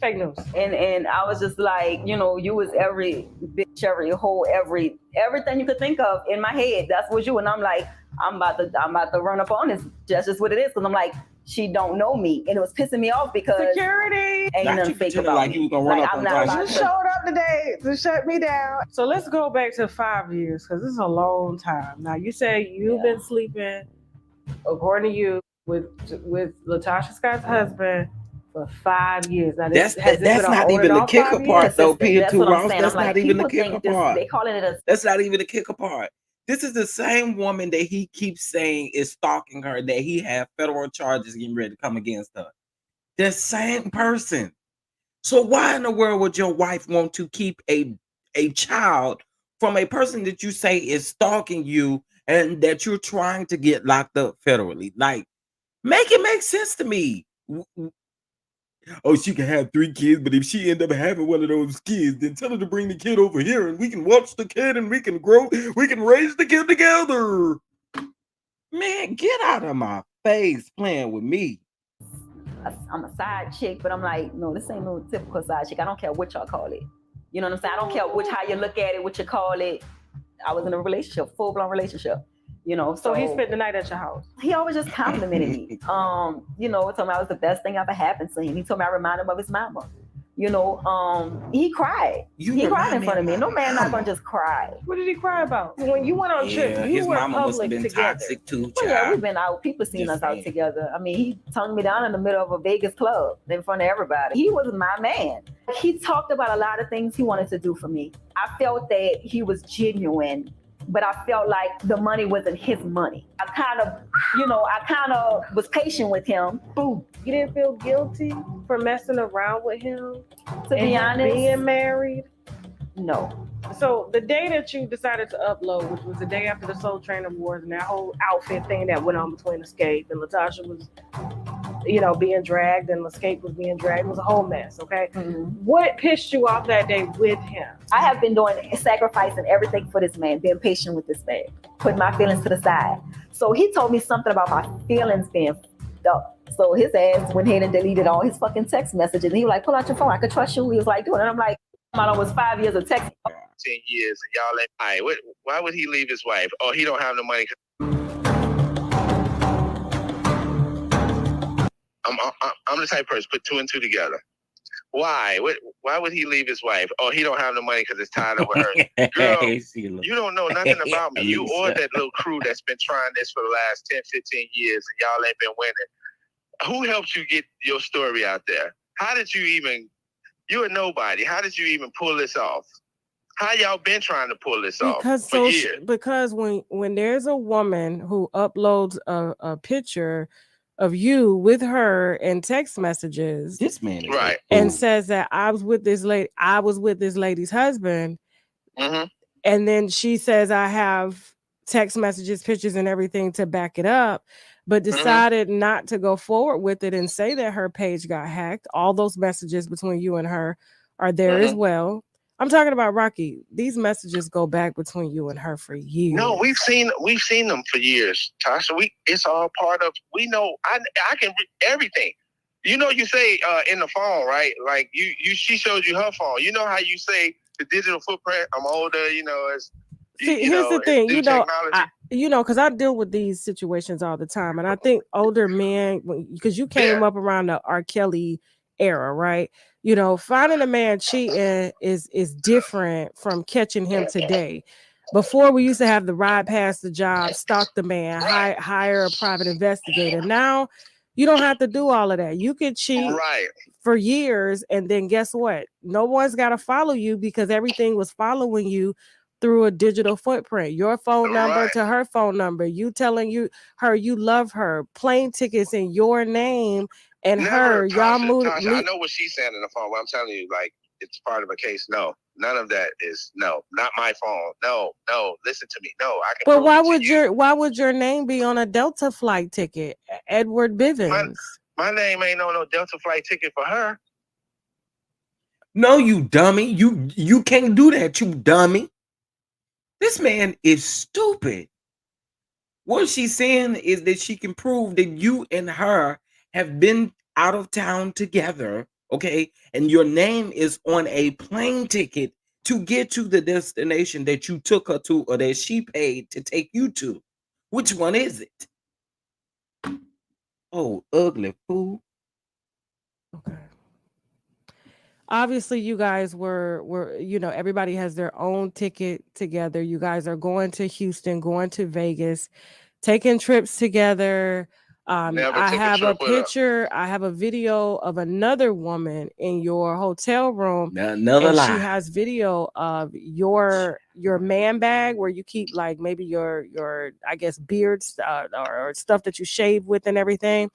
fake news. And I was just like, you know, you was every bitch, every hoe, everything you could think of in my head. That's what you. And I'm like, I'm about to run up on this. That's just what it is. Because I'm like, she don't know me, and it was pissing me off because security ain't nothing fake about like me. You was gonna run up on Tasha. You showed up today to shut me down. So let's go back to 5 years because this is a long time. Now you say you've been sleeping, according to you, with Latasha Scott's husband for 5 years. Now that's not even the kicker part, though. That's not even the kicker part. They calling it a. That's not even the kicker part. This is the same woman that he keeps saying is stalking her, that he had federal charges getting ready to come against her. The same person. So why in the world would your wife want to keep a child from a person that you say is stalking you and that you're trying to get locked up federally? Like, make it make sense to me. Oh, she can have 3 kids, but if she end up having one of those kids, then tell her to bring the kid over here and we can watch the kid and we can raise the kid together. Man, get out of my face playing with me. I'm a side chick, but I'm like, no, this ain't no typical side chick. I don't care what y'all call it. You know what I'm saying? I don't care how you look at it, what you call it. I was in a relationship, full-blown relationship. You know, so he spent the night at your house. He always just complimented me. You know, told me I was the best thing ever happened to him. He told me I reminded him of his mama. You know, he cried. He cried in front of me. No man not gonna just cry. What did he cry about? When you went on trip, you were public together. Toxic too, well, yeah, we've been out. People seen us out together. I mean, he tongued me down in the middle of a Vegas club in front of everybody. He was my man. He talked about a lot of things he wanted to do for me. I felt that he was genuine, but I felt like the money wasn't his money. I kind of was patient with him. Boom. You didn't feel guilty for messing around with him? To be honest, being married? No. So the day that you decided to upload, which was the day after the Soul Train Awards and that whole outfit thing that went on between Escape and Latasha was, being dragged and Escape was being dragged, it was a whole mess, okay? Mm-hmm. What pissed you off that day with him? I have been sacrificing everything for this man, being patient with this man, putting my feelings to the side. So he told me something about my feelings being f***ed up. So his ass went ahead and deleted all his fucking text messages. And he was like, pull out your phone, I could trust you. He was like, doing it. And I'm like, it was 5 years of texting. 10 years and y'all ain't. All right, why would he leave his wife? Oh, he don't have the money. I'm the type of person put 2 and 2 together. Why? Why would he leave his wife? Oh, he don't have the money because it's tied up with her. Girl, you don't know nothing about me. You or that little crew that's been trying this for the last 10, 15 years and y'all ain't been winning. Who helped you get your story out there? How did you even, you're a nobody. How did you even pull this off? How y'all been trying to pull this off for years? Because when there's a woman who uploads a picture of you with her and text messages, this man is right, and says that I was with this lady's husband, mm-hmm. and then she says I have text messages, pictures, and everything to back it up, but decided not to go forward with it and say that her page got hacked. All those messages between you and her are there as well. I'm talking about Rocky. These messages go back between you and her for years. No, we've seen them for years, Tasha. It's all part of. We know. I can read everything. You know, you say in the phone, right? Like she showed you her phone. You know how you say the digital footprint. I'm older. You know, as here's the thing. Because I deal with these situations all the time, and I think older men, because you came up around the R. Kelly era, right? Finding a man cheating is different from catching him today. Before, we used to have the ride past the job, stalk the man, hire a private investigator. Now, you don't have to do all of that. You could cheat for years, and then guess what? No one's got to follow you because everything was following you through a digital footprint. Your phone number to her phone number. You telling her you love her. Plane tickets in your name. And Never, y'all moved. Tasha, I know what she's saying in the phone, but I'm telling you, like, it's part of a case. No, none of that is not my phone. No, listen to me. No, I can. But why would your name be on a Delta flight ticket, Edward Bivens? My name ain't on no Delta flight ticket for her. No, you dummy. You can't do that, you dummy. This man is stupid. What she's saying is that she can prove that you and her have been out of town together, okay? And your name is on a plane ticket to get to the destination that you took her to or that she paid to take you to. Which one is it? Oh, ugly fool. Okay. Obviously, you guys were everybody has their own ticket together. You guys are going to Houston, going to Vegas, taking trips together. Never I took a have a trip with her. picture, I have a video of another woman in your hotel room, Another and she lie. has video of your man bag where you keep like maybe your I guess beards or stuff that you shave with and everything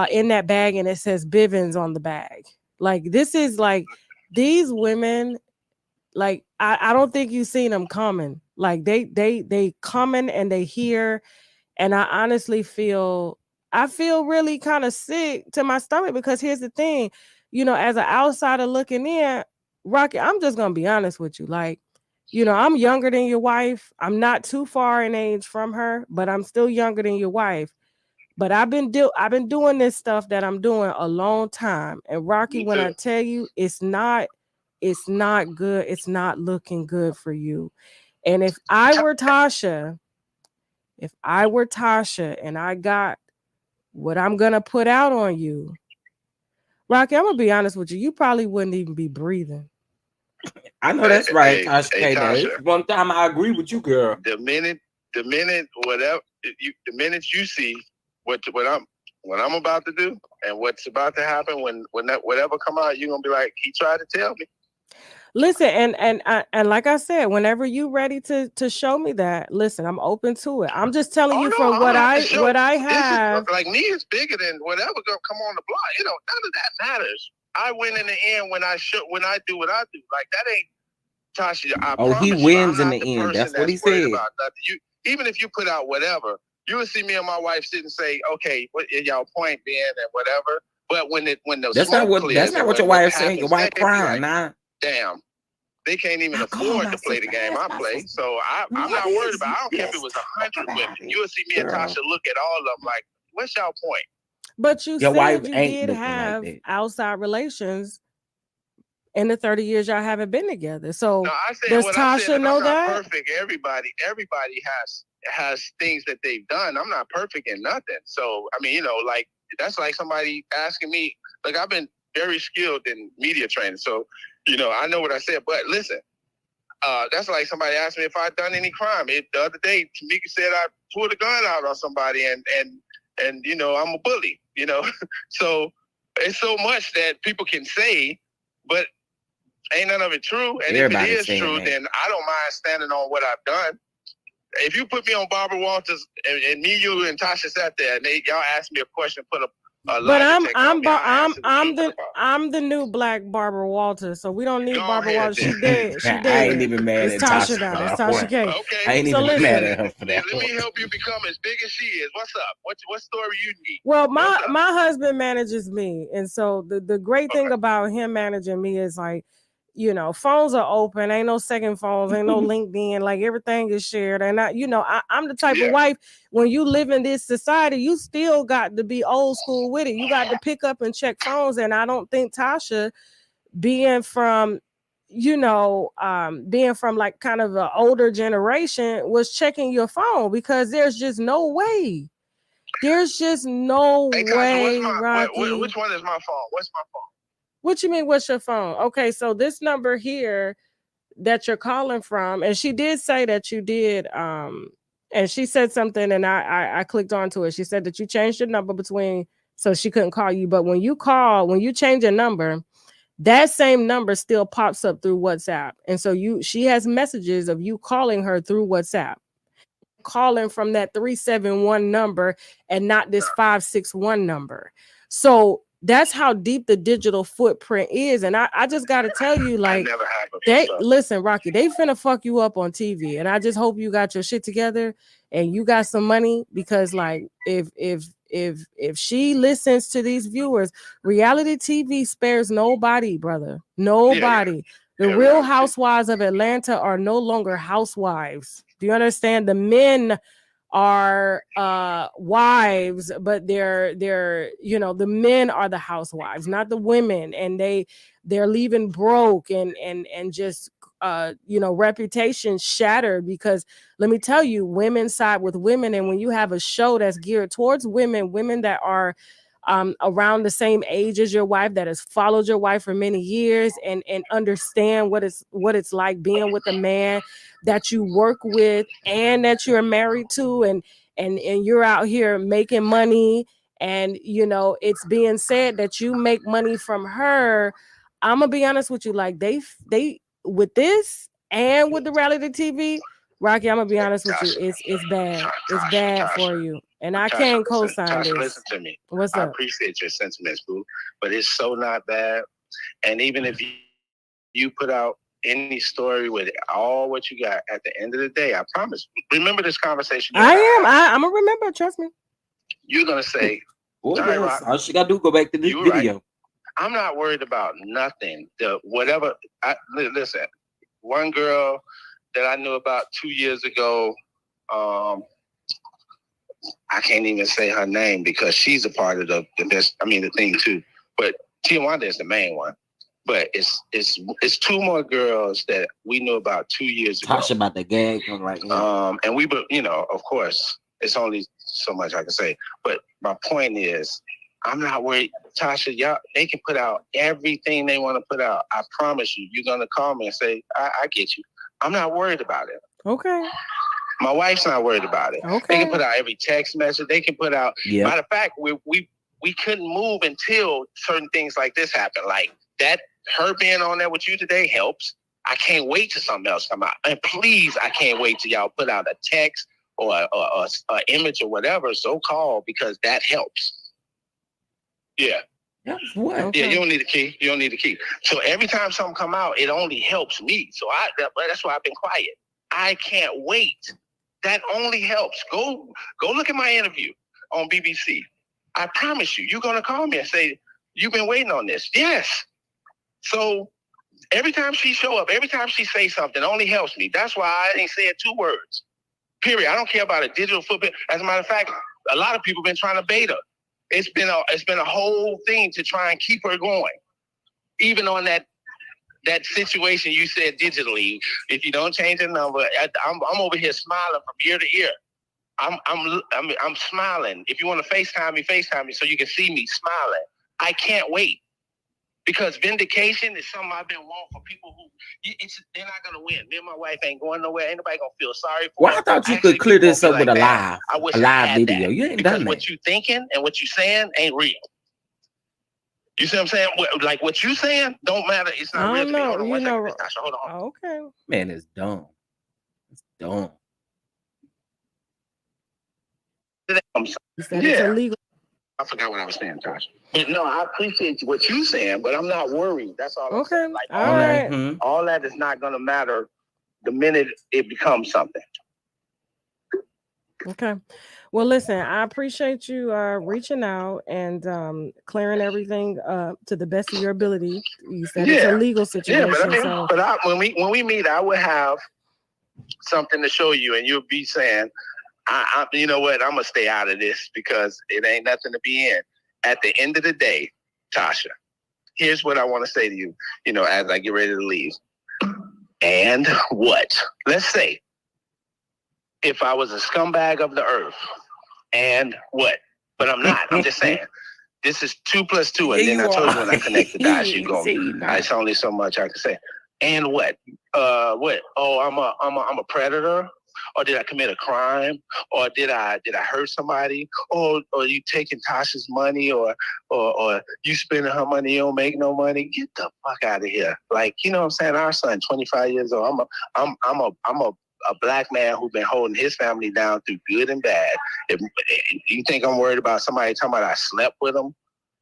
in that bag, and it says Bivens on the bag. Like this is like these women, like I don't think you've seen them coming. Like they coming and they here, and I honestly I feel really kind of sick to my stomach because here's the thing, as an outsider looking in, Rocky, I'm just gonna be honest with you. Like, I'm younger than your wife. I'm not too far in age from her, but I'm still younger than your wife. But I've been doing this stuff that I'm doing a long time. And Rocky, when I tell you it's not good, it's not looking good for you. And if I were Tasha and I got what I'm gonna put out on you, Rocky, I'm gonna be honest with you, you probably wouldn't even be breathing. I know that's right, Tasha Hey, K. Now, Tasha. it's one time I agree with you, girl. The minute the minute you see what I'm about to do and what's about to happen when that whatever come out, you're gonna be like, he tried to tell me. Listen, and like I said, whenever you ready to show me that, listen, I'm open to it. I'm just telling you from what I have. This is, like, me is bigger than whatever gonna come on the block. None of that matters. I win in the end when I do what I do. Like that ain't Tasha. I promise he you, wins I'm in not the end. That's person what he worried said. about nothing. Even if you put out whatever, you will see me and my wife sit and say, okay, what is y'all point being and whatever. But when the That's smoke not what clears, your wife saying. Your wife crying, nah. Damn, they can't even afford to play the game I play. So I'm not worried about it. I don't care if it was 100 women. You will see me and Tasha look at all of them like, what's y'all point? But you Your wife said you ain't did looking like have that. outside relations in the 30 years y'all haven't been together. So No, does Tasha know that? I'm not perfect. Everybody has things that they've done. I'm not perfect in nothing. So I mean, like that's like somebody asking me. Like I've been very skilled in media training, so I know what I said. But listen, that's like somebody asked me if I'd done any crime. The other day, Tamika said I pulled a gun out on somebody, and I'm a bully. So it's so much that people can say, but ain't none of it true. And Everybody if it is true, that. then I don't mind standing on what I've done. If you put me on Barbara Walters and me, you, and Tasha sat there, and y'all asked me a question, put a but I'm the new black Barbara Walters, so we don't need Barbara Walters. She dead. She dead. I ain't even mad it's at Tasha Tasha now. for It's that Tasha one. K. Okay. I ain't even mad at her for that. Let me help you become as big as she is. What's up? What story you need? Well, my husband manages me, and so the great thing about him managing me is like, phones are open. Ain't no second phones. Ain't no LinkedIn. Like everything is shared. And I'm the type of wife. When you live in this society, you still got to be old school with it. You got to pick up and check phones. And I don't think Tasha, being from like kind of an older generation, was checking your phone, because there's just no way. There's just no way, Rocky. Which one is my phone? What's my phone? What you mean, what's your phone? Okay, so this number here that you're calling from, and she did say that you did, and she said something, and I clicked onto it. She said that you changed your number so she couldn't call you. But when you change a number, that same number still pops up through WhatsApp. And so she has messages of you calling her through WhatsApp, calling from that 371 number and not this 561 number. So that's how deep the digital footprint is. And I just got to tell you, like, listen, Rocky, they finna fuck you up on TV. And I just hope you got your shit together and you got some money, because like, if if she listens to these viewers, reality TV spares nobody, brother. Nobody. The Real Housewives of Atlanta are no longer housewives. Do you understand? The men are wives, but they're the men are the housewives, not the women, and they're leaving broke and just reputation shattered, because let me tell you, women side with women. And when you have a show that's geared towards women that are around the same age as your wife, that has followed your wife for many years and understand what it's like being with a man that you work with and that you're married to, and you're out here making money, and it's being said that you make money from her. I'm gonna be honest with you, like they with this and with the reality TV, Rocky, I'm gonna be honest with you, it's bad. It's bad for you, and I can't co-sign this. Listen to me. What's I up? appreciate your sentiments, boo, but it's so not bad. And even if you put out any story with all what you got, at the end of the day, I promise. Remember this conversation. I'm gonna remember. Trust me. You're gonna say, all she gotta do go back to this video. Right. I'm not worried about nothing. Whatever. Listen, one girl that I knew about 2 years ago, I can't even say her name because she's a part of the thing too. But Tijuana is the main one. But it's two more girls that we knew about 2 years ago. Tasha about the gag right now. And we, of course, it's only so much I can say. But my point is, I'm not worried. Tasha, y'all, they can put out everything they want to put out. I promise you, you're going to call me and say, I get you. I'm not worried about it. Okay. My wife's not worried about it. Okay. They can put out every text message. They can put out. Yeah. Matter of fact, we couldn't move until certain things like this happened. Like that, her being on there with you today helps. I can't wait till something else come out. And please, I can't wait till y'all put out a text or a image or whatever, so-called, because that helps. Yeah. What? Okay. Yeah, you don't need a key. You don't need a key. So every time something come out, it only helps me. So that's why I've been quiet. I can't wait. That only helps. Go look at my interview on BBC. I promise you, you're gonna call me and say, you've been waiting on this. Yes. So every time she show up, every time she say something, it only helps me. That's why I ain't said 2 words. Period. I don't care about a digital footprint. As a matter of fact, a lot of people been trying to bait her. It's been a whole thing to try and keep her going. Even on that situation you said digitally, if you don't change the number, I'm over here smiling from ear to ear. I'm smiling. If you want to FaceTime me so you can see me smiling. I can't wait. Because vindication is something I've been wanting for people who they're not gonna win. Me and my wife ain't going nowhere. Ain't nobody gonna feel sorry for. Well, I thought you could clear this up with a live video. You ain't done that. What you thinking and what you saying ain't real. You see what I'm saying? Like what you saying don't matter. It's not real to me. Hold on one second, Tasha. Hold on. Okay. Man, it's dumb. It's dumb. It's illegal. I forgot what I was saying, Tasha. But no, I appreciate what you're saying, but I'm not worried. That's all. Okay. I'm saying. Like, all that is not going to matter the minute it becomes something. Okay. Well, listen, I appreciate you reaching out and clearing everything to the best of your ability. You said it's a legal situation. Yeah, but when we meet, I will have something to show you, and you'll be saying, you know what? I'm gonna stay out of this because it ain't nothing to be in. At the end of the day, Tasha, here's what I want to say to you. You know, as I get ready to leave. And what? Let's say if I was a scumbag of the earth, and what? But I'm not. I'm just saying. This is 2 + 2, and then I told you when I connect the dots, you go. It's only so much I can say. And what? What? Oh, I'm a predator. Or did I commit a crime? Or did I hurt somebody? Or you taking Tasha's money? Or you spending her money? You don't make no money. Get the fuck out of here! Like, you know what I'm saying? Our son, 25 years old. I'm a black man who's been holding his family down through good and bad. If you think I'm worried about somebody talking about I slept with him,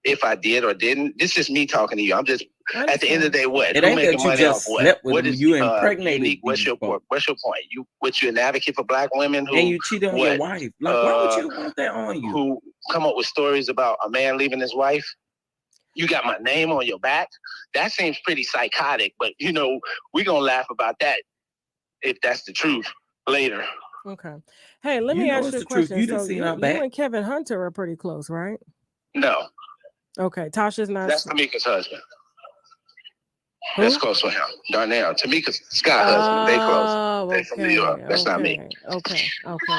if I did or didn't, this is me talking to you. I'm just at the end of the day, what? It ain't that you just slept with him. You impregnated. What's your point? You an advocate for black women who and you cheated on your wife? Like, why would you want that on you? Who come up with stories about a man leaving his wife. You got my name on your back. That seems pretty psychotic, but we're going to laugh about that if that's the truth later. Okay. Hey, let me ask you a question. You So you and Kevin Hunter are pretty close, right? No. Okay. Tasha's not. That's Tamika's husband. Who? That's close with him. Darnell. Tamika's Scott husband. They close. They from New York. That's not me. Okay.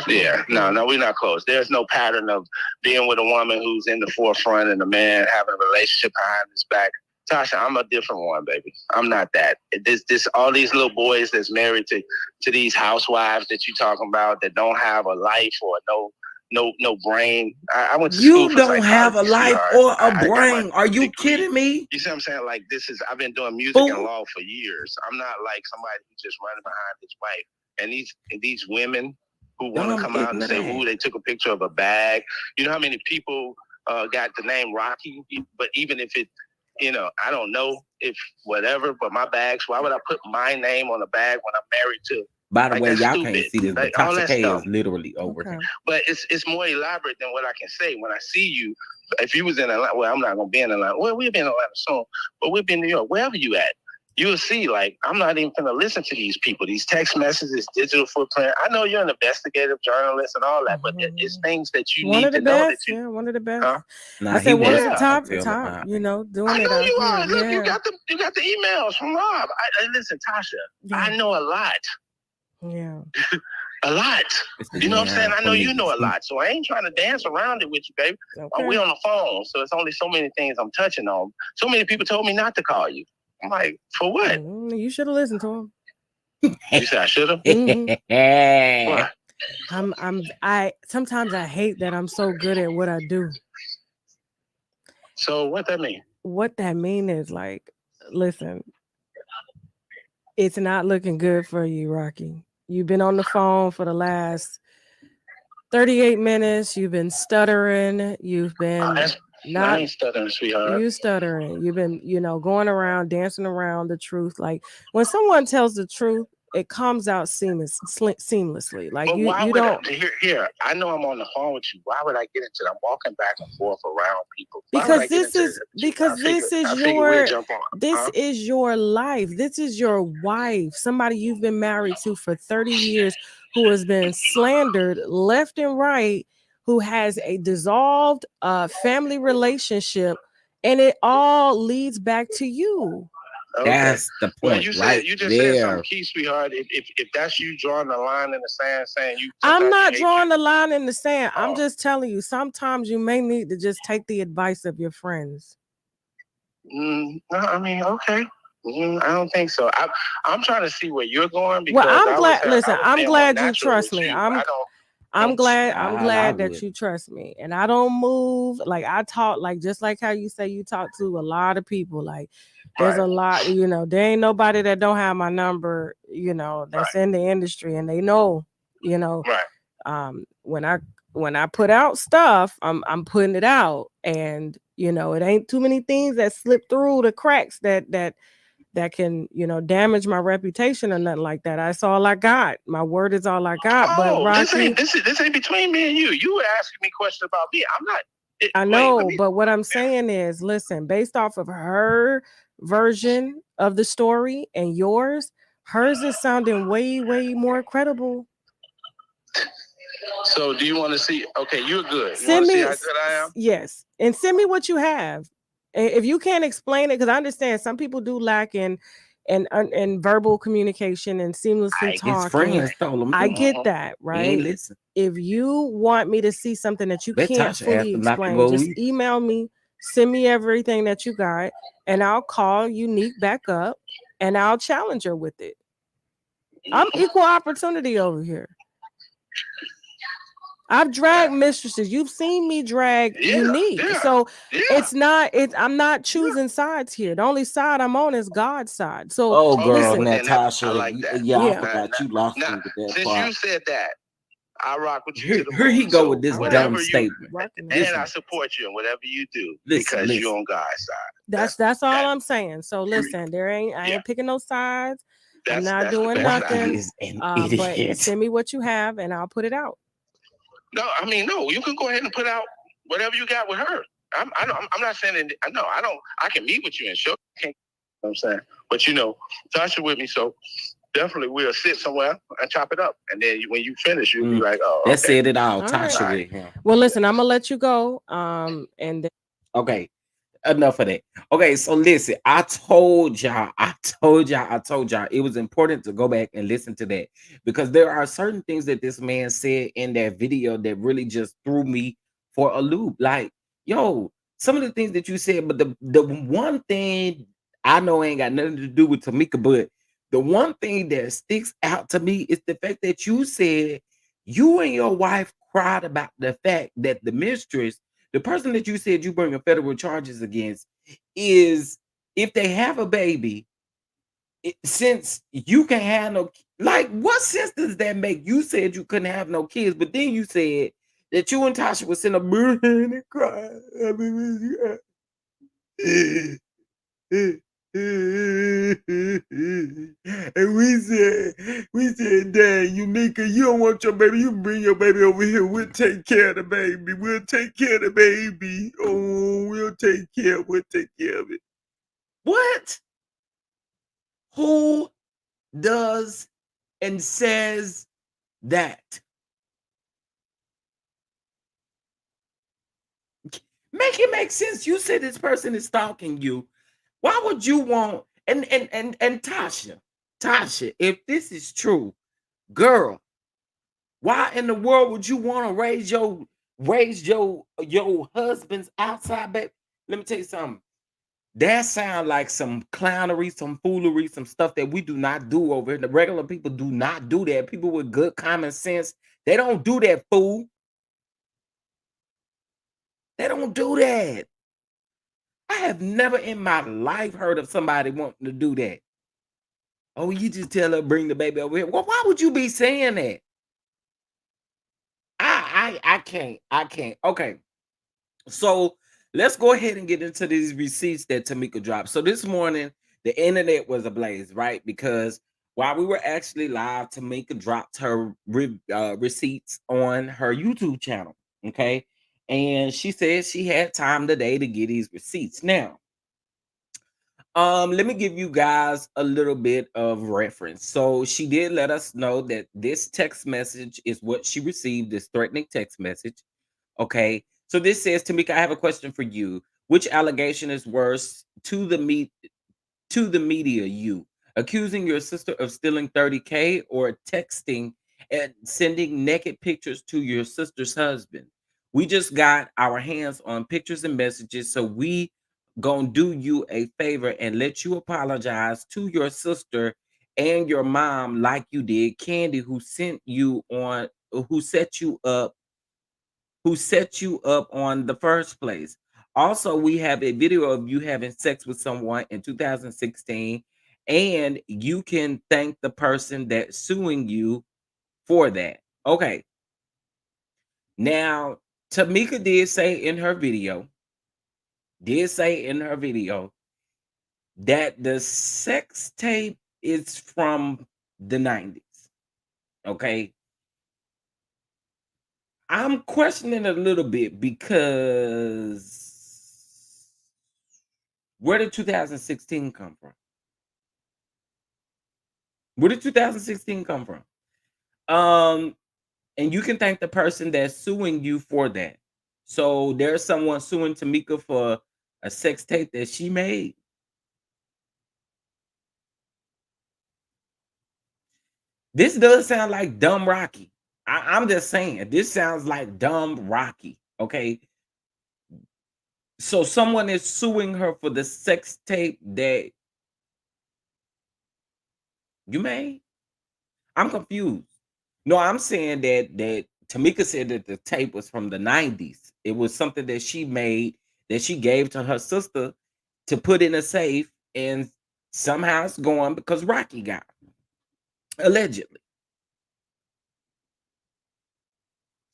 Yeah. No, we're not close. There's no pattern of being with a woman who's in the forefront and a man having a relationship behind his back. Tasha, I'm a different one, baby. I'm not that. This all these little boys that's married to these housewives that you talking about that don't have a life or no brain. I went to school for You don't have a life or a brain. Are you kidding me? You see what I'm saying? Like I've been doing music and law for years. I'm not like somebody who's just running behind his wife. And these women who want to come out and say, "Ooh, they took a picture of a bag." You know how many people got the name Rocky? But even if it, I don't know if whatever. But my bags. Why would I put my name on a bag when I'm married to? By the way, y'all can't see this, but Tasha K is literally over here. But it's more elaborate than what I can say. When I see you, if you was in Atlanta, well, I'm not going to be in Atlanta. Well, we'll be in Atlanta soon, but we'll be in New York. Wherever you at, you'll see, like, I'm not even going to listen to these people. These text messages, digital footprint. I know you're an investigative journalist and all that, but it's things that you need to know. Yeah, one of the best. Huh? I said one of the top, doing I it know you are. Look, you got the emails from Rob. Listen, Tasha, I know a lot. Yeah. A lot. You know what I'm saying? I know you know a lot. So I ain't trying to dance around it with you, baby. Okay. We on the phone. So it's only so many things I'm touching on. So many people told me not to call you. I'm like, for what? You should have listened to him. You said I should have? What? I sometimes I hate that I'm so good at what I do. So what that mean? What that mean is, like, listen, it's not looking good for you, Rocky. You've been on the phone for the last 38 minutes. You've been stuttering. You've been I ain't stuttering, sweetheart. You stuttering. You've been, going around, dancing around the truth. Like, when someone tells the truth, it comes out seamlessly. Like, but you don't. Here, I know I'm on the phone with you. Why would I get into it? I'm walking back and forth around people. Because this is your life. This is your wife, somebody you've been married to for 30 years, who has been slandered left and right, who has a dissolved family relationship, and it all leads back to you. Okay. That's the point. Well, you just said something key, sweetheart. If that's you drawing the line in the sand, saying I'm not drawing the line in the sand. I'm just telling you, sometimes you may need to just take the advice of your friends. I mean, okay. I don't think so. I'm trying to see where you're going. Because I'm glad. Listen, I'm glad you trust me. I'm glad that you trust me, and I don't move. Like, I talk, like, just like how you say you talk to a lot of people. Like, there's a lot, there ain't nobody that don't have my number, that's in the industry, and they know, when I put out stuff, I'm putting it out, and it ain't too many things that slip through the cracks that can, damage my reputation or nothing like that. That's all I got. My word is all I got. But Rocky, this ain't between me and you. You were asking me questions about me. I'm not. I know, but what I'm saying is, listen, based off of her version of the story and yours, hers is sounding way, way more credible. So do you want to see? Okay, you're good. You want to see how good I am? Yes, and send me what you have. If you can't explain it, because I understand some people do lack in verbal communication and seamlessly talking. His friends told him. I get that, right? If you want me to see something that you can't fully explain, just email me, send me everything that you got, and I'll call Unique back up and I'll challenge her with it. I'm equal opportunity over here. I've dragged mistresses. You've seen me drag Unique. So I'm not choosing sides here. The only side I'm on is God's side. So girl, Natasha, I like that. I forgot you lost me with that. Since you said that, I rock with you. Here he go with this dumb statement. And I support you in whatever you do because you're on God's side. That's all I'm saying. So listen, I ain't picking no sides. I'm not doing nothing. But send me what you have and I'll put it out. No, I mean, no, you can go ahead and put out whatever you got with her. I'm not saying that, I know I don't. I can meet with you and show. You know what I'm saying, but Tasha with me, so definitely we'll sit somewhere and chop it up, and then when you finish, you'll be like, "Oh, that said it all. All Tasha right. with him. Well, listen, I'm gonna let you go. And then Okay, enough of that. Okay, so listen, I told y'all, it was important to go back and listen to that because there are certain things that this man said in that video that really just threw me for a loop. Like, yo, some of the things that you said, but the one thing I know ain't got nothing to do with Tamika, but the one thing that sticks out to me is the fact that you said you and your wife cried about the fact that the mistress, the person that you said you bring federal charges against, is if they have a baby, since you can have no, like, what sense does that make? You said you couldn't have no kids, but then you said that you and Tasha was in a burning and crying. I mean, and we said, Dad, Unica, you don't want your baby. You bring your baby over here. We'll take care of the baby. We'll take care of the baby. Oh, we'll take care of it. What? Who does and says that? Make it make sense. You said this person is stalking you. Why would you want and Tasha, if this is true, girl, why in the world would you want to raise your husband's outside baby? Let me tell you something. That sound like some clownery, some foolery, some stuff that we do not do over here. The regular people do not do that. People with good common sense, they don't do that, fool. They don't do that. I have never in my life heard of somebody wanting to do that. Oh, you just tell her bring the baby over here. Well, why would you be saying that? I can't. I can't. Okay. So let's go ahead and get into these receipts that Tamika dropped. So this morning, the internet was ablaze, right? Because while we were actually live, Tamika dropped her receipts on her YouTube channel. Okay. And she said she had time today to get these receipts. Now, let me give you guys a little bit of reference. So she did let us know that this text message is what she received, this threatening text message. Okay. So this says, Tamika, I have a question for you. Which allegation is worse to the media, you accusing your sister of stealing 30K or texting and sending naked pictures to your sister's husband? We just got our hands on pictures and messages, so we gonna do you a favor and let you apologize to your sister and your mom like you did Candy, who set you up on the first place. Also, we have a video of you having sex with someone in 2016, and you can thank the person that's suing you for that. Okay. Now, Tamika did say in her video that the sex tape is from the 90s. Okay. I'm questioning a little bit because where did 2016 come from? Where did 2016 come from? And you can thank the person that's suing you for that. So there's someone suing Tamika for a sex tape that she made. This does sound like dumb Rocky. I'm just saying, this sounds like dumb Rocky. Okay. So someone is suing her for the sex tape that you made? I'm confused. No, I'm saying that Tamika said that the tape was from the 90s. It was something that she made that she gave to her sister to put in a safe, and somehow it's gone because Rocky got it, allegedly.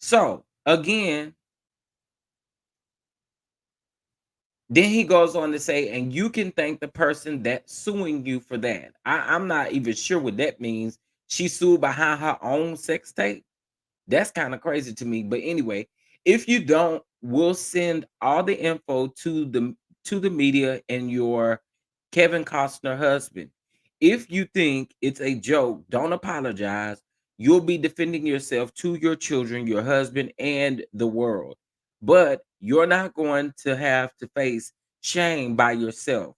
So again, then he goes on to say, and you can thank the person that's suing you for that. I'm not even sure what that means. She sued behind her own sex tape. That's kind of crazy to me. But anyway, if you don't will send all the info to the media and your Kevin Costner husband. If you think it's a joke, don't apologize. You'll be defending yourself to your children, your husband, and the world. But you're not going to have to face shame by yourself.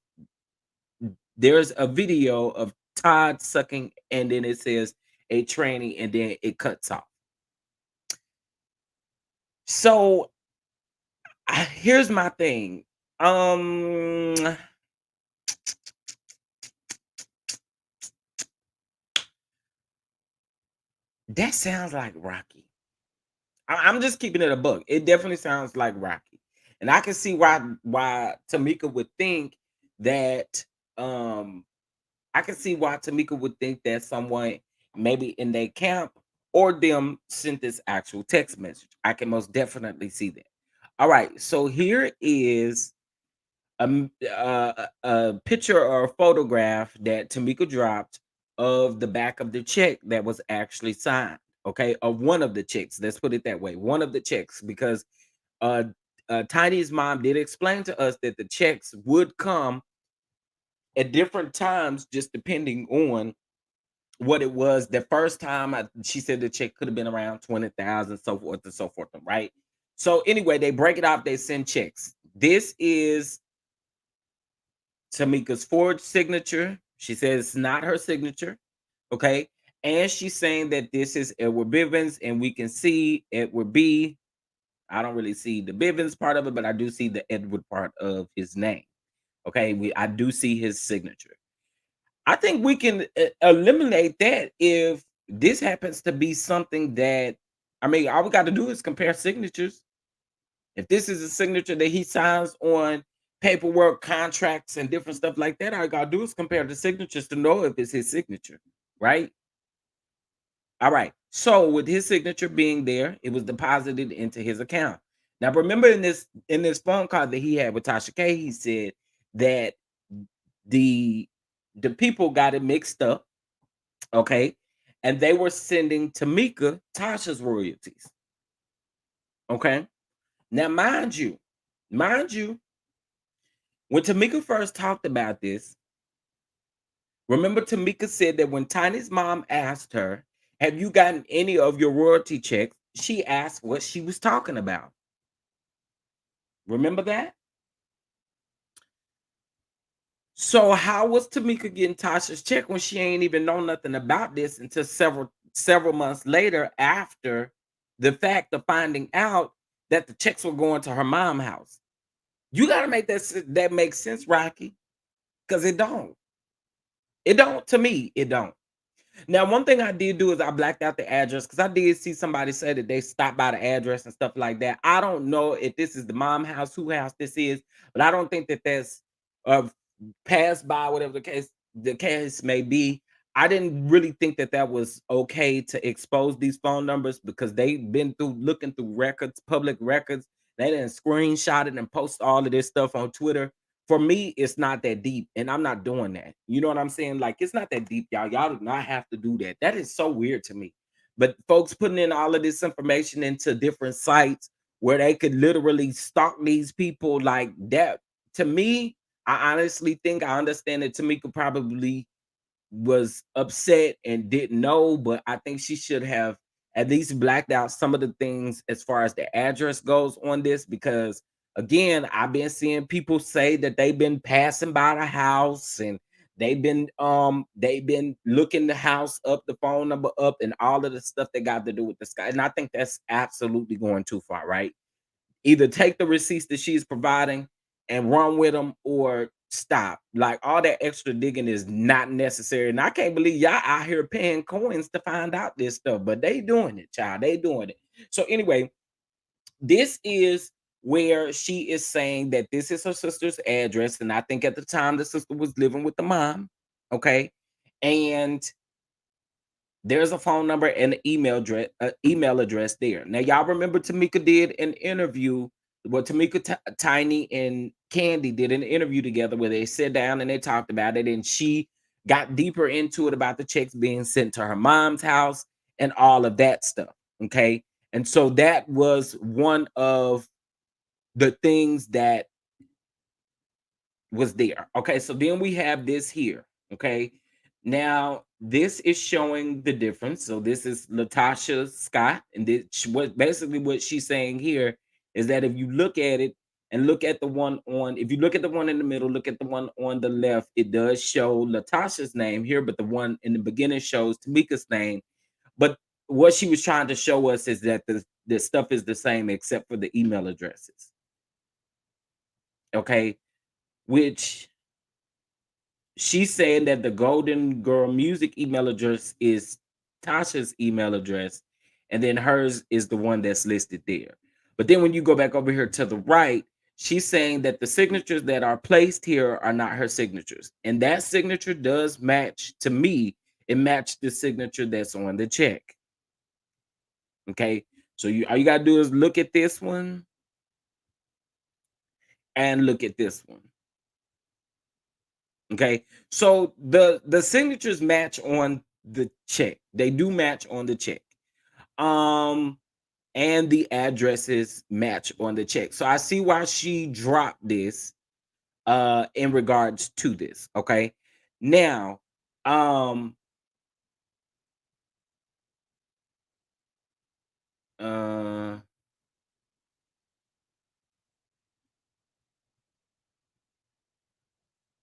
There's a video of Todd sucking, and then it says a tranny, and then it cuts off. So here's my thing. Um, that sounds like Rocky. I'm just keeping it a book. It definitely sounds like Rocky, and I can see why Tamika would think that. Um, I can see why Tamika would think that someone maybe in their camp or them sent this actual text message. I can most definitely see that. All right, so here is a picture or a photograph that Tamika dropped of the back of the check that was actually signed. Okay, of one of the checks. Let's put it that way. One of the checks, because uh, Tiny's mom did explain to us that the checks would come at different times, just depending on what it was. The first time she said the check could have been around 20,000, so forth and so forth, right? So anyway, they break it off, they send checks. This is Tamika's forged signature. She says it's not her signature. Okay. And she's saying that this is Edward Bivens, and we can see Edward B. I don't really see the Bivens part of it, but I do see the Edward part of his name. Okay. I do see his signature. I think we can eliminate that if this happens to be something that, I mean, all we got to do is compare signatures. If this is a signature that he signs on paperwork, contracts, and different stuff like that, all I gotta do is compare the signatures to know if it's his signature, right? All right. So with his signature being there, it was deposited into his account. Now remember in this phone call that he had with Tasha K, he said that the the people got it mixed up, okay, and they were sending Tamika Tasha's royalties, okay. Now, mind you, when Tamika first talked about this, remember Tamika said that when Tiny's mom asked her, "Have you gotten any of your royalty checks?" She asked what she was talking about. Remember that? So how was Tamika getting Tasha's check when she ain't even know nothing about this until several months later, after the fact of finding out that the checks were going to her mom house? You got to make that make sense, Rocky, because it don't. It don't, to me. It don't. Now, one thing I did do is I blacked out the address because I did see somebody say that they stopped by the address and stuff like that. I don't know if this is the mom house, who house this is, but I don't think that that's uh, passed by, whatever the case may be. I didn't really think that that was okay to expose these phone numbers because they've been through looking through records, public records. They didn't screenshot it and post all of this stuff on Twitter. For me, it's not that deep, and I'm not doing that. You know what I'm saying? Like, it's not that deep, y'all. Y'all do not have to do that. That is so weird to me. But folks putting in all of this information into different sites where they could literally stalk these people like that. To me, I honestly think I understand that Tamika probably was upset and didn't know, but I think she should have at least blacked out some of the things as far as the address goes on this, because again, I've been seeing people say that they've been passing by the house and they've been looking the house up, the phone number up, and all of the stuff that got to do with the sky. And I think that's absolutely going too far, right? Either take the receipts that she's providing and run with them, or stop. Like, all that extra digging is not necessary. And I can't believe y'all out here paying coins to find out this stuff, but they doing it, child. They doing it. So anyway, this is where she is saying that this is her sister's address. And I think at the time the sister was living with the mom. Okay. And there's a phone number and an email address there. Now, y'all remember Tamika did an interview. Well, Tamika, Tiny, and Candy did an interview together where they sat down and they talked about it, and she got deeper into it about the checks being sent to her mom's house and all of that stuff. Okay, and so that was one of the things that was there. Okay, so then we have this here. Okay, now this is showing the difference. So this is Latasha Scott, and this what basically what she's saying here is that if you look at it and look at the one on, if you look at the one in the middle, look at the one on the left, it does show Latasha's name here, but the one in the beginning shows Tamika's name. But what she was trying to show us is that the stuff is the same except for the email addresses. Okay, which she's saying that the Golden Girl Music email address is Tasha's email address, and then hers is the one that's listed there. But then when you go back over here to the right, she's saying that the signatures that are placed here are not her signatures. And that signature does match to me. It matched the signature that's on the check. Okay. So all you gotta do is look at this one and look at this one. Okay, so the signatures match on the check. They do match on the check. Um, and the addresses match on the check. So I see why she dropped this in regards to this. Okay. Now, um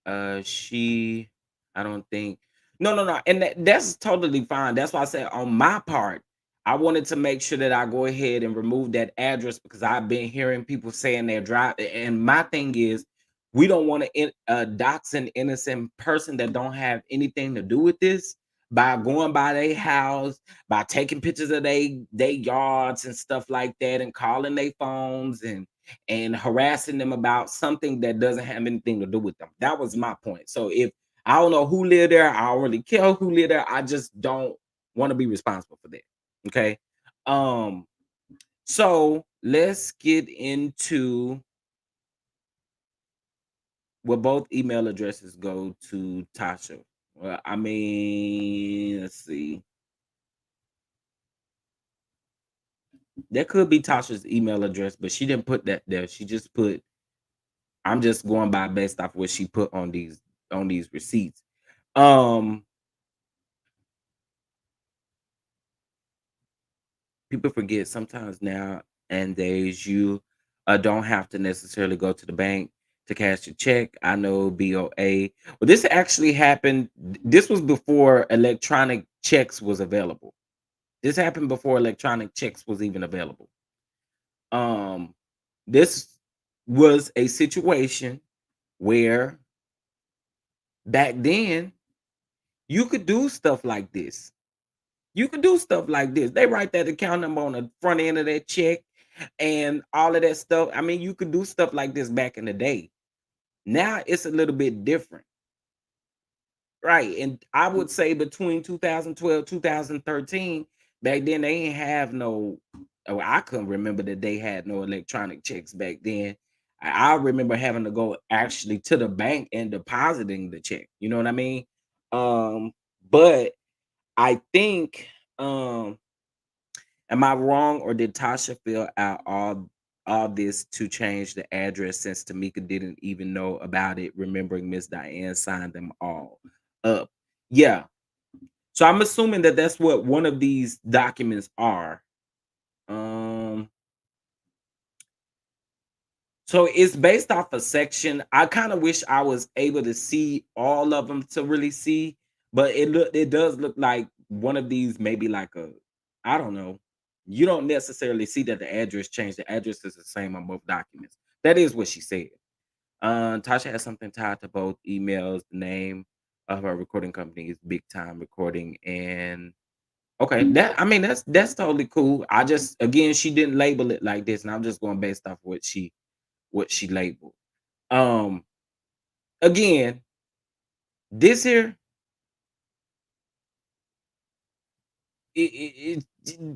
uh she I don't think no, and that's totally fine. That's why I said on my part I wanted to make sure that I go ahead and remove that address because I've been hearing people saying they're driving, and my thing is we don't want to dox an innocent person that don't have anything to do with this by going by their house, by taking pictures of they yards and stuff like that, and calling their phones and harassing them about something that doesn't have anything to do with them. That was my point. So if I don't know who lived there, I don't really care who lived there. I just don't want to be responsible for that. Okay. Um, so let's get into well, both email addresses go to Tasha. Well, I mean, let's see. That could be Tasha's email address, but she didn't put that there. She just put I'm just going by based off what she put on these receipts. Um, People forget sometimes now and days you don't have to necessarily go to the bank to cash your check. I know BOA. Well, this actually happened. This was before electronic checks was available. This happened before electronic checks was even available. Um, this was a situation where back then you could do stuff like this. You could do stuff like this. They write that account number on the front end of that check and all of that stuff. I mean, you could do stuff like this back in the day. Now it's a little bit different. Right. And I would say between 2012, 2013, back then they ain't have no, oh, I couldn't remember that they had no electronic checks back then. I remember having to go actually to the bank and depositing the check. You know what I mean? But I think am I wrong, or did Tasha fill out all this to change the address since Tamika didn't even know about it, remembering Miss Diane signed them all up? Yeah. So I'm assuming that that's what one of these documents are. Um so it's based off a section. I kind of wish I was able to see all of them to really see, but it does look like one of these maybe like a I don't know. You don't necessarily see that the address changed. The address is the same on both documents. That is what she said. Tasha has something tied to both emails. The name of her recording company is Big Time Recording, and okay, that I mean that's totally cool. I just again she didn't label it like this, and I'm just going based off what she labeled. Um, Again, this here,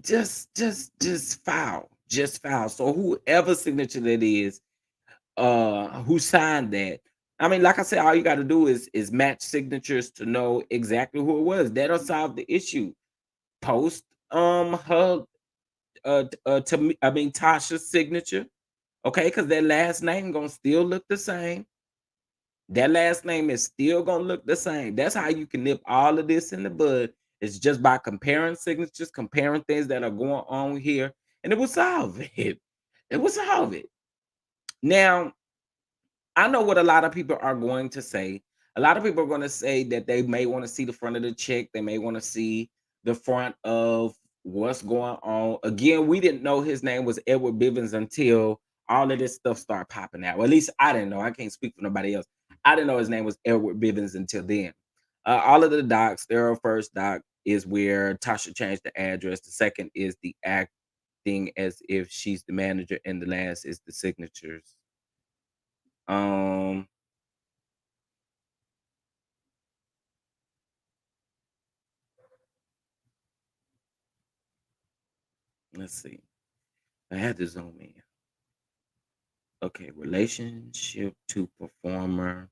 just foul, just foul. So whoever signature that is, who signed that. I mean, like I said, all you got to do is match signatures to know exactly who it was. That'll solve the issue. Post her to me, I mean Tasha's signature. Okay, because that last name gonna still look the same. That last name is still gonna look the same. That's how you can nip all of this in the bud. It's just by comparing signatures, comparing things that are going on here, and it will solve it. It will solve it. Now, I know what a lot of people are going to say. A lot of people are going to say that they may want to see the front of the check. They may want to see the front of what's going on. Again, we didn't know his name was Edward Bivens until all of this stuff started popping out. Well, at least I didn't know. I can't speak for nobody else. I didn't know his name was Edward Bivens until then. All of the docs, their first doc is where Tasha changed the address. The second is the acting as if she's the manager, and the last is the signatures. Um, let's see. I had to zoom in. Okay, relationship to performer.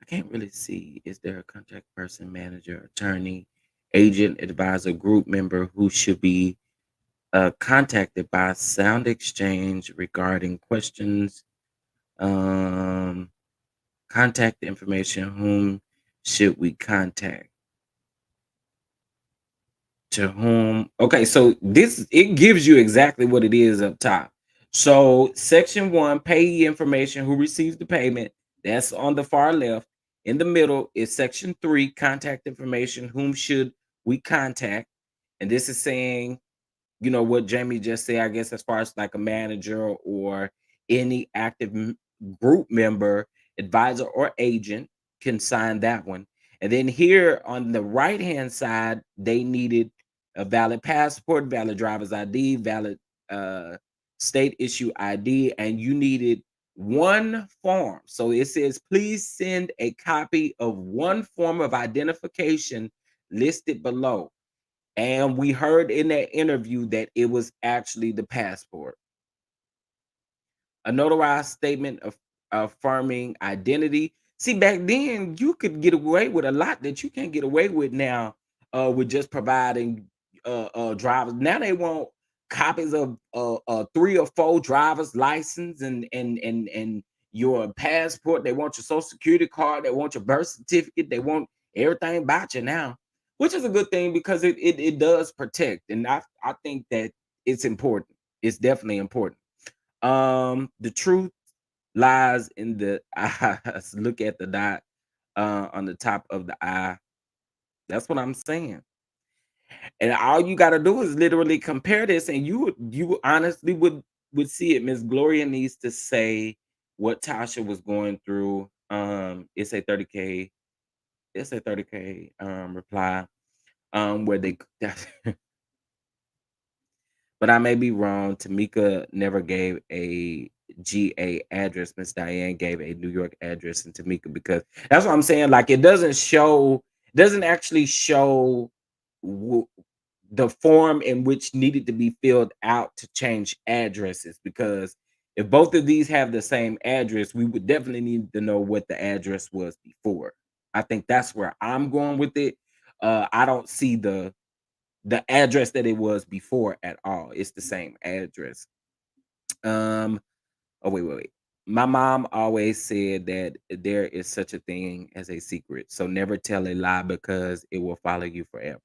I can't really see. Is there a contact person, manager, attorney, agent, advisor, group member who should be contacted by Sound Exchange regarding questions? Um, Contact information. Whom should we contact? To whom? Okay, so this it gives you exactly what it is up top. So section one, payee information, who receives the payment. That's on the far left. In the middle is section three, contact information, whom should we contact? And this is saying, you know what Jamie just said, I guess, as far as like a manager or any active group member, advisor, or agent can sign that one. And then here on the right hand side, they needed a valid passport, valid driver's ID, valid uh, state issue ID, and you needed one form. So it says, please send a copy of one form of identification listed below. And we heard in that interview that it was actually the passport. A notarized statement of affirming identity. See, back then you could get away with a lot that you can't get away with now, with just providing drivers. Now they want copies of three or four driver's license and your passport. They want your social security card. They want your birth certificate. They want everything about you now, which is a good thing because it does protect. And I think that it's important. It's definitely important. The truth lies in the eyes. Look at the dot on the top of the eye. That's what I'm saying. And all you got to do is literally compare this, and you honestly would see it. Miss Gloria needs to say what Tasha was going through. It's a 30K. It's a 30K reply. Where they but I may be wrong. Tamika never gave a GA address. Miss Diane gave a New York address in Tamika, because that's what I'm saying. Like, it doesn't actually show the form in which needed to be filled out to change addresses. Because if both of these have the same address, we would definitely need to know what the address was before. I think that's where I'm going with it. I don't see the address that it was before at all. It's the same address. Um, oh wait. My mom always said that there is such a thing as a secret. So never tell a lie because it will follow you forever.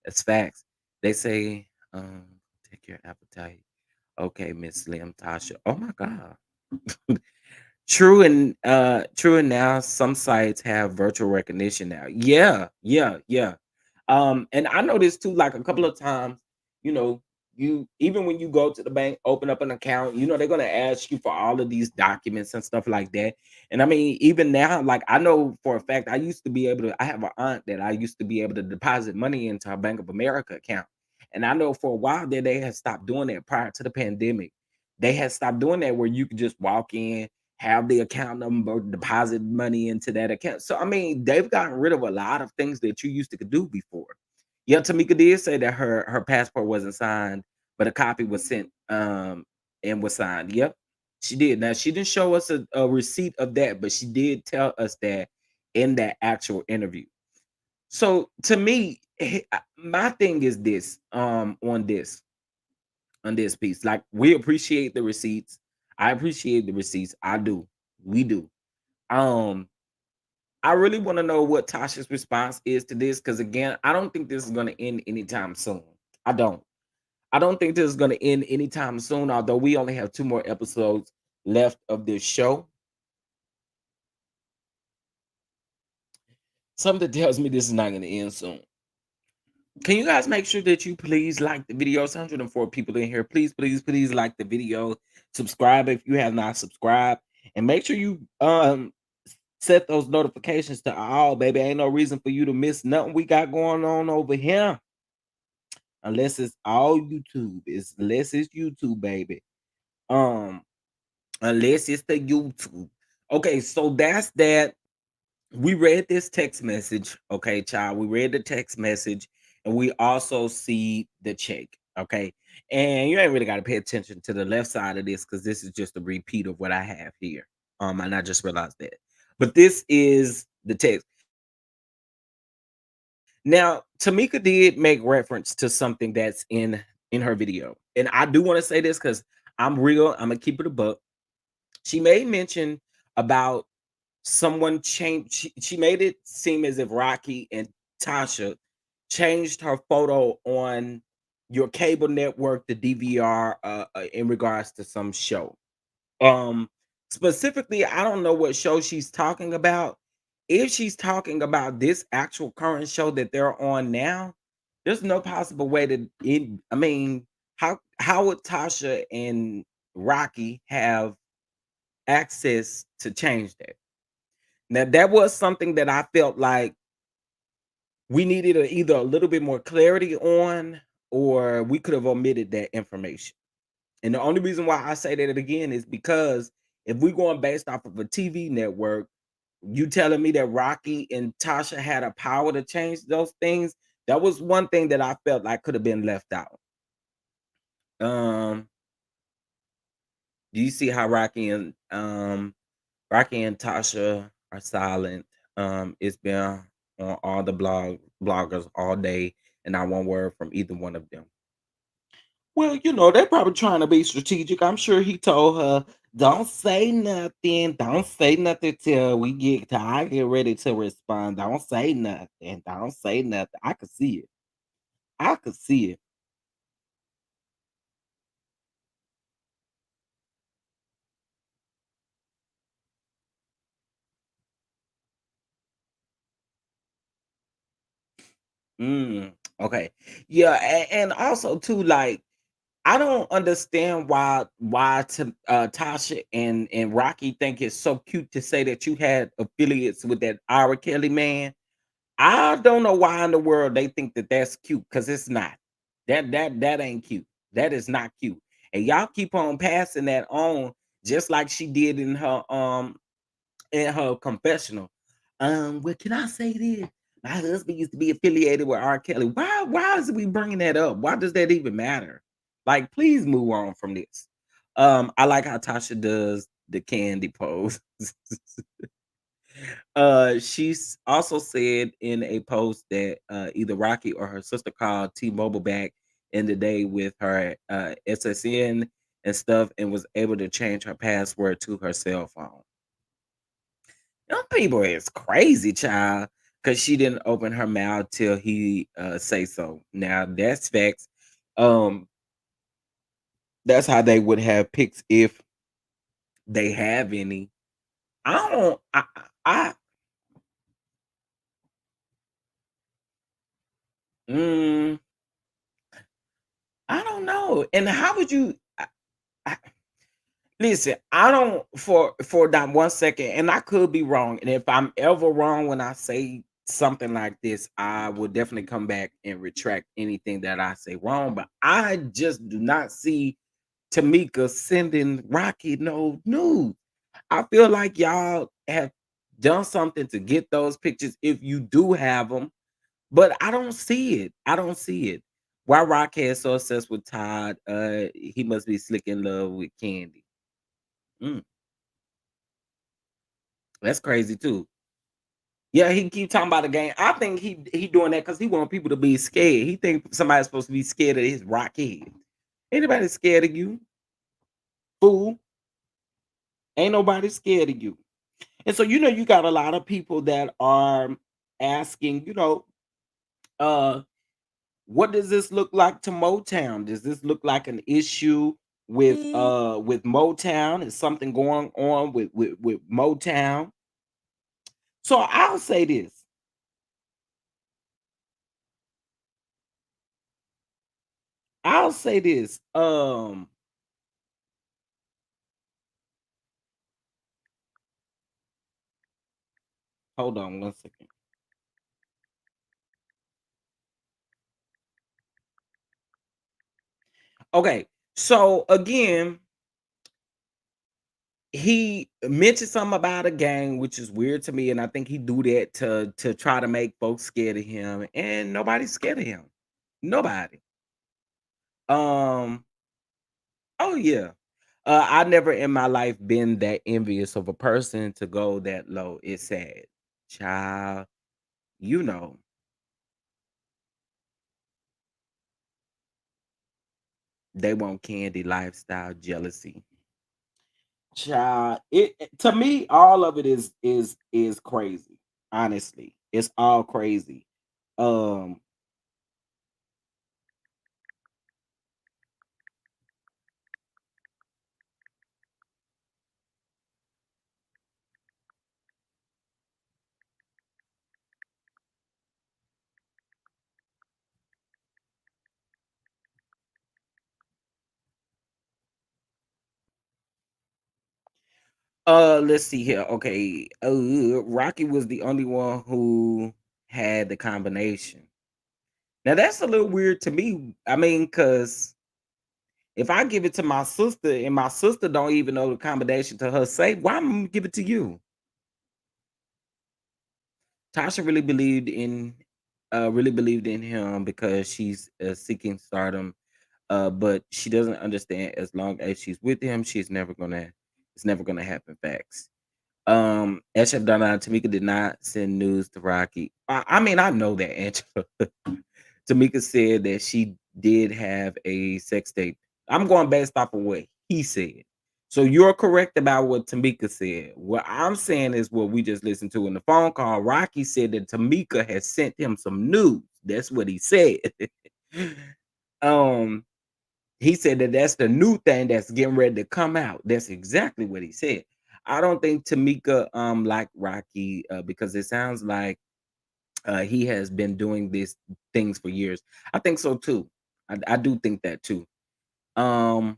That's facts. They say, take your appetite. Okay, Miss Slim Tasha. Oh my God. True, and now some sites have virtual recognition now. Yeah. And I noticed too, like a couple of times, you know, you even when you go to the bank, open up an account, they're gonna ask you for all of these documents and stuff like that. And I mean, even now, like I know for a fact, I used to be able to. I have an aunt that I used to be able to deposit money into a Bank of America account, and I know for a while there they had stopped doing that prior to the pandemic. They had stopped doing that where you could just walk in, have the account number, deposit money into that account. So I mean, they've gotten rid of a lot of things that you used to could do before. Yeah, Tamika did say that her passport wasn't signed, but a copy was sent and was signed. Yep, she did. Now she didn't show us a receipt of that, but she did tell us that in that actual interview. So to me, my thing is this on this. on this piece. Like, we appreciate the receipts. I appreciate the receipts. I do. We do. Um, I really want to know what Tasha's response is to this, because again, I don't think this is going to end anytime soon. I don't. I don't think this is going to end anytime soon, although we only have 2 more episodes left of this show. Something tells me this is not going to end soon. Can you guys make sure that you please like the video? 104 people in here. Please, please, please like the video. Subscribe if you have not subscribed. And make sure you set those notifications to all, baby. Ain't no reason for you to miss nothing we got going on over here. Unless it's all YouTube. Unless it's YouTube, baby. Unless it's the YouTube. Okay, so that's that. We read this text message, okay, child. We read the text message, and we also see the check, okay. And you ain't really got to pay attention to the left side of this, because this is just a repeat of what I have here. And I just realized that. But this is the text. Now, Tamika did make reference to something that's in her video, and I do want to say this because I'm real. I'm gonna keep it a buck. She made mention about someone changed. She made it seem as if Rocky and Tasha changed her photo on your cable network, the DVR, in regards to some show. Um, Specifically, I don't know what show she's talking about. If she's talking about this actual current show that they're on now, there's no possible way to I mean, how would Tasha and Rocky have access to change that? Now, that was something that I felt like we needed either a little bit more clarity on, or we could have omitted that information. And the only reason why I say that again is because if we're going based off of a TV network, you telling me that Rocky and Tasha had a power to change those things, that was one thing that I felt like could have been left out. Um, do you see how Rocky and Tasha are silent? It's been on all the bloggers all day, and not one word from either one of them. Well, they're probably trying to be strategic. I'm sure he told her, "Don't say nothing. Don't say nothing till I get ready to respond. Don't say nothing. Don't say nothing." I could see it. I could see it. Okay. Yeah, and also too, like, I don't understand why Tasha and Rocky think it's so cute to say that you had affiliates with that R. Kelly man. I don't know why in the world they think that that's cute, because it's not. That ain't cute. That is not cute. And y'all keep on passing that on, just like she did in her confessional. Well, can I say this? My husband used to be affiliated with R. Kelly. Why is we bringing that up? Why does that even matter? Like, please move on from this. I like how Tasha does the candy pose. She's also said in a post that either Rocky or her sister called T-Mobile back in the day with her SSN and stuff, and was able to change her password to her cell phone. Young people is crazy, child, because she didn't open her mouth till he say so. Now that's facts. Um, that's how they would have pics if they have any. I don't. I mm, I don't know. And how would you? I, Listen, I don't for that 1 second, and I could be wrong. And if I'm ever wrong when I say something like this, I will definitely come back and retract anything that I say wrong. But I just do not see Tamika sending Rocky no news. I feel like y'all have done something to get those pictures if you do have them, but I don't see it. I don't see it. Why Rocky is so obsessed with Todd? He must be slick in love with Candy. Mm. That's crazy too. Yeah, he keep talking about the game. I think he doing that because he want people to be scared. He think somebody's supposed to be scared of his rock head. Anybody scared of you? Fool. Ain't nobody scared of you. And so, you got a lot of people that are asking, uh, what does this look like to Motown? Does this look like an issue with Motown? Is something going on with Motown? So I'll say this. I'll say this. Hold on 1 second. Okay. So again, he mentioned something about a gang, which is weird to me, and I think he do that to try to make folks scared of him, and nobody's scared of him. Nobody. Um, oh yeah. I never in my life been that envious of a person to go that low. It's sad. Child, you know, they want candy lifestyle jealousy. Child, to me, all of it is crazy. Honestly, it's all crazy. Um, let's see here. Okay, Rocky was the only one who had the combination. Now that's a little weird to me. I mean, cause if I give it to my sister and my sister don't even know the combination to her say, why am I gonna give it to you? Tasha really believed in him because she's seeking stardom. But she doesn't understand as long as she's with him, it's never gonna happen. Facts. Chef Donna Tamika did not send news to Rocky. I mean, I know that Angela. Tamika said that she did have a sex tape. I'm going based off of what he said. So you're correct about what Tamika said. What I'm saying is what we just listened to in the phone call. Rocky said that Tamika has sent him some news. That's what he said. um, he said that that's the new thing that's getting ready to come out. That's exactly what he said. I don't think Tamika like Rocky because it sounds like he has been doing these things for years. I think so too. I do think that too. Um,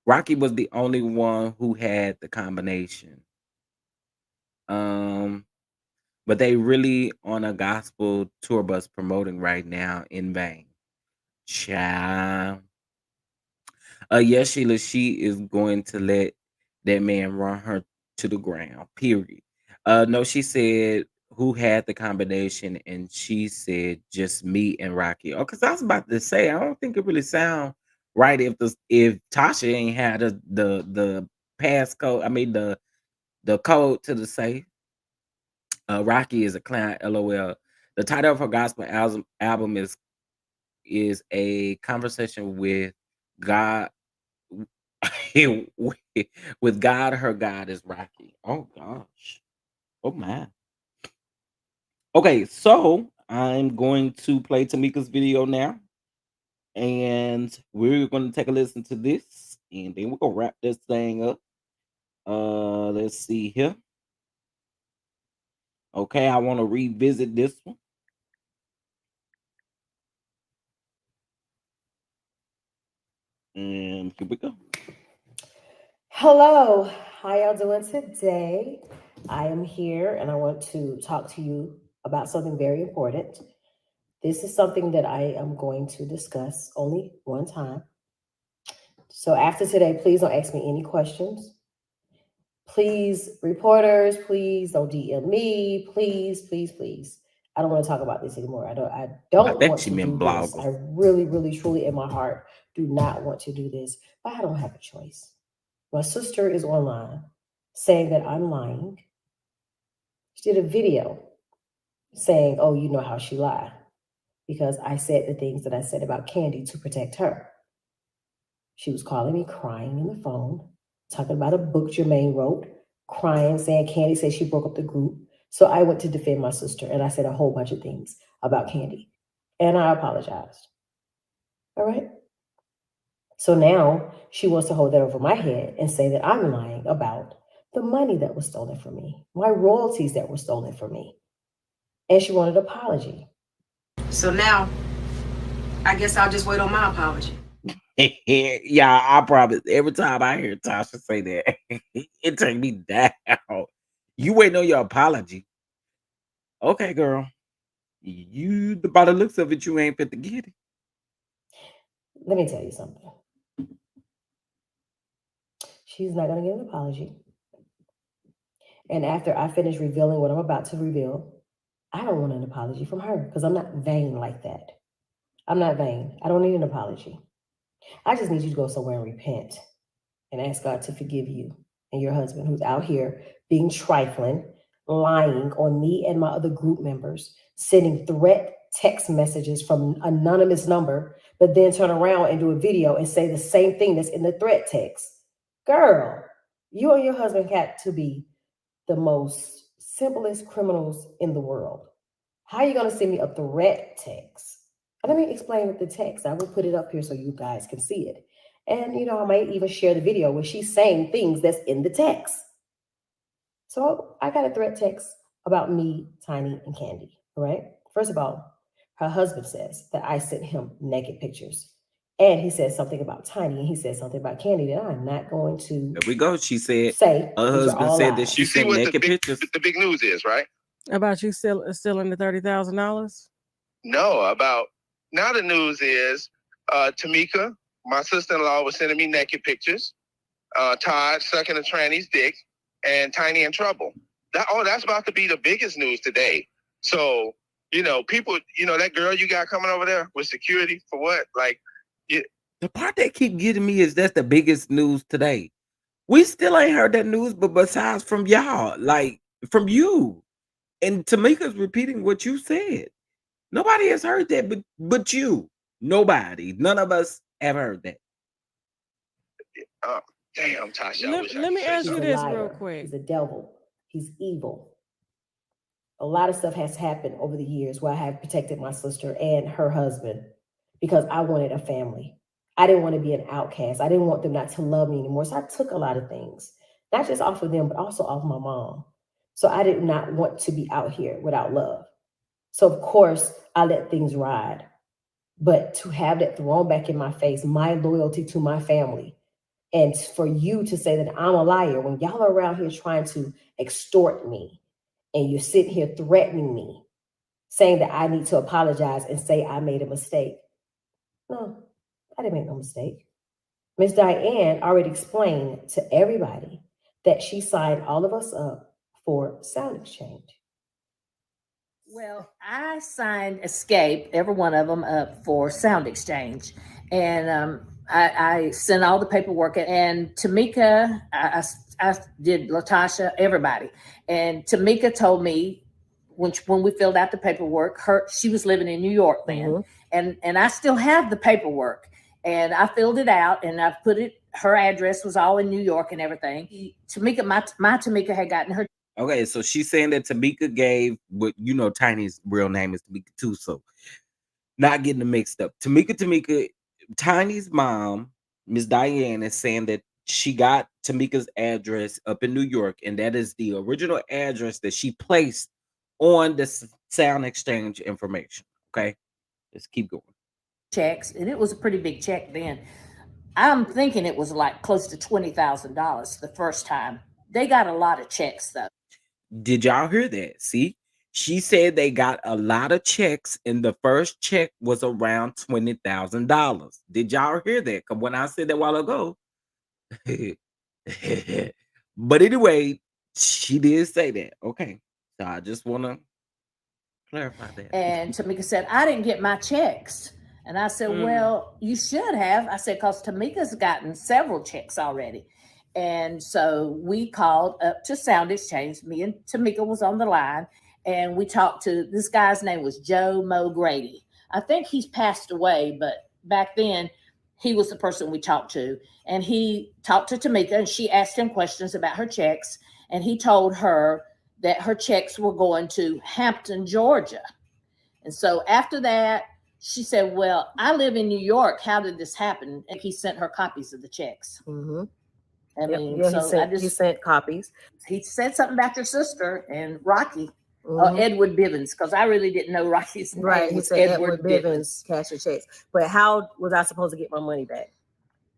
Rocky was the only one who had the combination. Um, but they really on a gospel tour bus promoting right now in vain. Child. Yes, Sheila, she is going to let that man run her to the ground. Period. No, she said who had the combination, and she said just me and Rocky. Oh, because I was about to say I don't think it really sound right if Tasha ain't had the passcode. I mean the code to the safe. Rocky is a clown. LOL. The title of her gospel album is a conversation with God with God, her God is Rocky. Oh gosh. Oh man. Okay, so I'm going to play Tamika's video now, and we're going to take a listen to this, and then we're gonna wrap this thing up. Let's see here. Okay, I want to revisit this one, and here we go. Hello, how y'all doing today? I am here and I want to talk to you about something very important. This is something that I am going to discuss only one time. So after today, please don't ask me any questions. Please, reporters, please don't DM me. Please, please, please. I don't want to talk about this anymore. I I don't think want she to do meant this. bloggers. I really, really, truly in my heart do not want to do this, but I don't have a choice. My sister is online saying that I'm lying. She did a video saying, oh, you know how she lied. because I said the things that I said about Candy to protect her. She was calling me crying in the phone, talking about a book Jermaine wrote, crying, saying Candy said she broke up the group. So I went to defend my sister and I said a whole bunch of things about Candy. And I apologized. All right. So now she wants to hold that over my head and say that I'm lying about the money that was stolen from me, my royalties that were stolen from me. And she wanted an apology. So now, I guess I'll just wait on my apology. Yeah, I promise. Every time I hear Tasha say that, it take me down. You waiting on your apology. Okay, girl. You, by the looks of it, you ain't fit to get it. Let me tell you something. She's not going to get an apology. And after I finish revealing what I'm about to reveal, I don't want an apology from her because I'm not vain like that. I'm not vain. I don't need an apology. I just need you to go somewhere and repent and ask God to forgive you and your husband who's out here being trifling, lying on me and my other group members, sending threat text messages from an anonymous number, but then turn around and do a video and say the same thing that's in the threat text. Girl, you and your husband got to be the most simplest criminals in the world. How are you going to send me a threat text? Let me explain the text. I will put it up here so you guys can see it. And, I might even share the video where she's saying things that's in the text. So I got a threat text about me, Tiny, and Candy, all right? First of all, her husband says that I sent him naked pictures. And he said something about Tiny, and he said something about Candy that I'm not going to There we go. She said say. her These are husband all said that lies. she You see sent what naked pictures. the big news is, right? About you stealing the $30,000? No, about now the news is Tamika, my sister-in-law, was sending me naked pictures. Todd sucking a tranny's dick, and Tiny in trouble. That's about to be the biggest news today. So, people, that girl you got coming over there with security for what? Like, The part that keep getting me is that's the biggest news today. We still ain't heard that news, but besides from y'all, like from you. And Tamika's repeating what you said. Nobody has heard that but you. Nobody. None of us have heard that. damn, Tasha, I wish I Let could me say ask He's you a something. this real liar. quick. He's a devil. He's evil. A lot of stuff has happened over the years where I have protected my sister and her husband because I wanted a family. I didn't want to be an outcast. I didn't want them not to love me anymore. So I took a lot of things, not just off of them, but also off my mom. So I did not want to be out here without love. So of course I let things ride. But to have that thrown back in my face, my loyalty to my family, and for you to say that I'm a liar when y'all are around here trying to extort me and you're sitting here threatening me, saying that I need to apologize and say I made a mistake. No, I didn't make no mistake. Miss Diane already explained to everybody that she signed all of us up for sound exchange. Well, I signed Escape, every one of them, up for Sound Exchange. And I sent all the paperwork. And Tamika, I did Latasha, everybody. And Tamika told me when we filled out the paperwork, she was living in New York then. And I still have the paperwork. And I filled it out and I put it, her address was all in New York and everything. Tamika, my Tamika had gotten her. Okay, so she's saying that Tamika gave what Tiny's real name is Tamika too, so not getting them mixed up. Tamika, Tiny's mom, Miss Diane, is saying that she got Tamika's address up in New York, and that is the original address that she placed on the sound exchange information. Okay, let's keep going. Checks, and it was a pretty big check then. I'm thinking it was like close to $20,000 the first time. They got a lot of checks though. Did y'all hear that? See, she said they got a lot of checks, and the first check was around $20,000. Did y'all hear that? Because when I said that a while ago, but anyway, she did say that. Okay, so I just want to clarify that. And Tamika said, I didn't get my checks. And I said, well, you should have. I said, because Tamika's gotten several checks already. And so we called up to Sound Exchange. Me and Tamika was on the line. And we talked to, this guy's name was Joe Mo Grady. I think he's passed away, but back then he was the person we talked to. And he talked to Tamika and she asked him questions about her checks. And he told her that her checks were going to Hampton, Georgia. And so after that, she said, well, I live in New York. How did this happen? And he sent her copies of the checks. Mm-hmm. I mean, yeah, so he sent copies. he said something about your sister and Rocky. Edward Bivens, because I really didn't know Rocky's name. Right, he said Edward Bivens cashing checks. But how was I supposed to get my money back?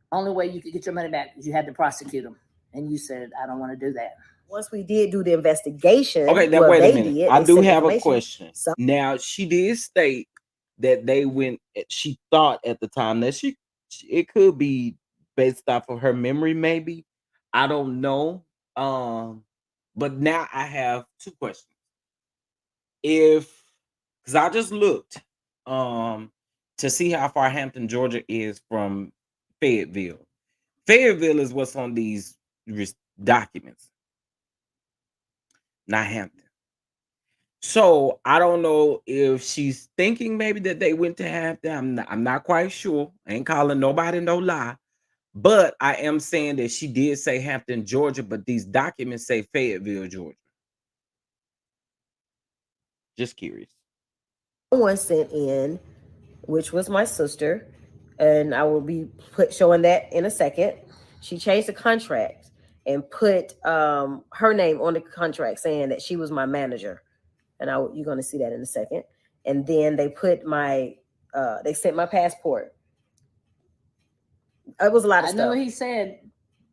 Only way you could get your money back is you had to prosecute them, and you said, "I don't want to do that." Once we did do the investigation, okay, now wait a minute. I do have a question. Now she did state that they went. She thought at the time that it could be based off of her memory, maybe. I don't know. But now I have two questions. Because I just looked to see how far Hampton, Georgia is from Fayetteville. Fayetteville is what's on these documents, not Hampton. So I don't know if she's thinking maybe that they went to Hampton. I'm not quite sure. I ain't calling nobody no lie. But I am saying that she did say Hampton, Georgia, but these documents say Fayetteville, Georgia. Just curious. One sent in, which was my sister, and I will be showing that in a second. She changed the contract and put her name on the contract saying that she was my manager. And you're going to see that in a second. And then they put they sent my passport. It was a lot of stuff. I know he said,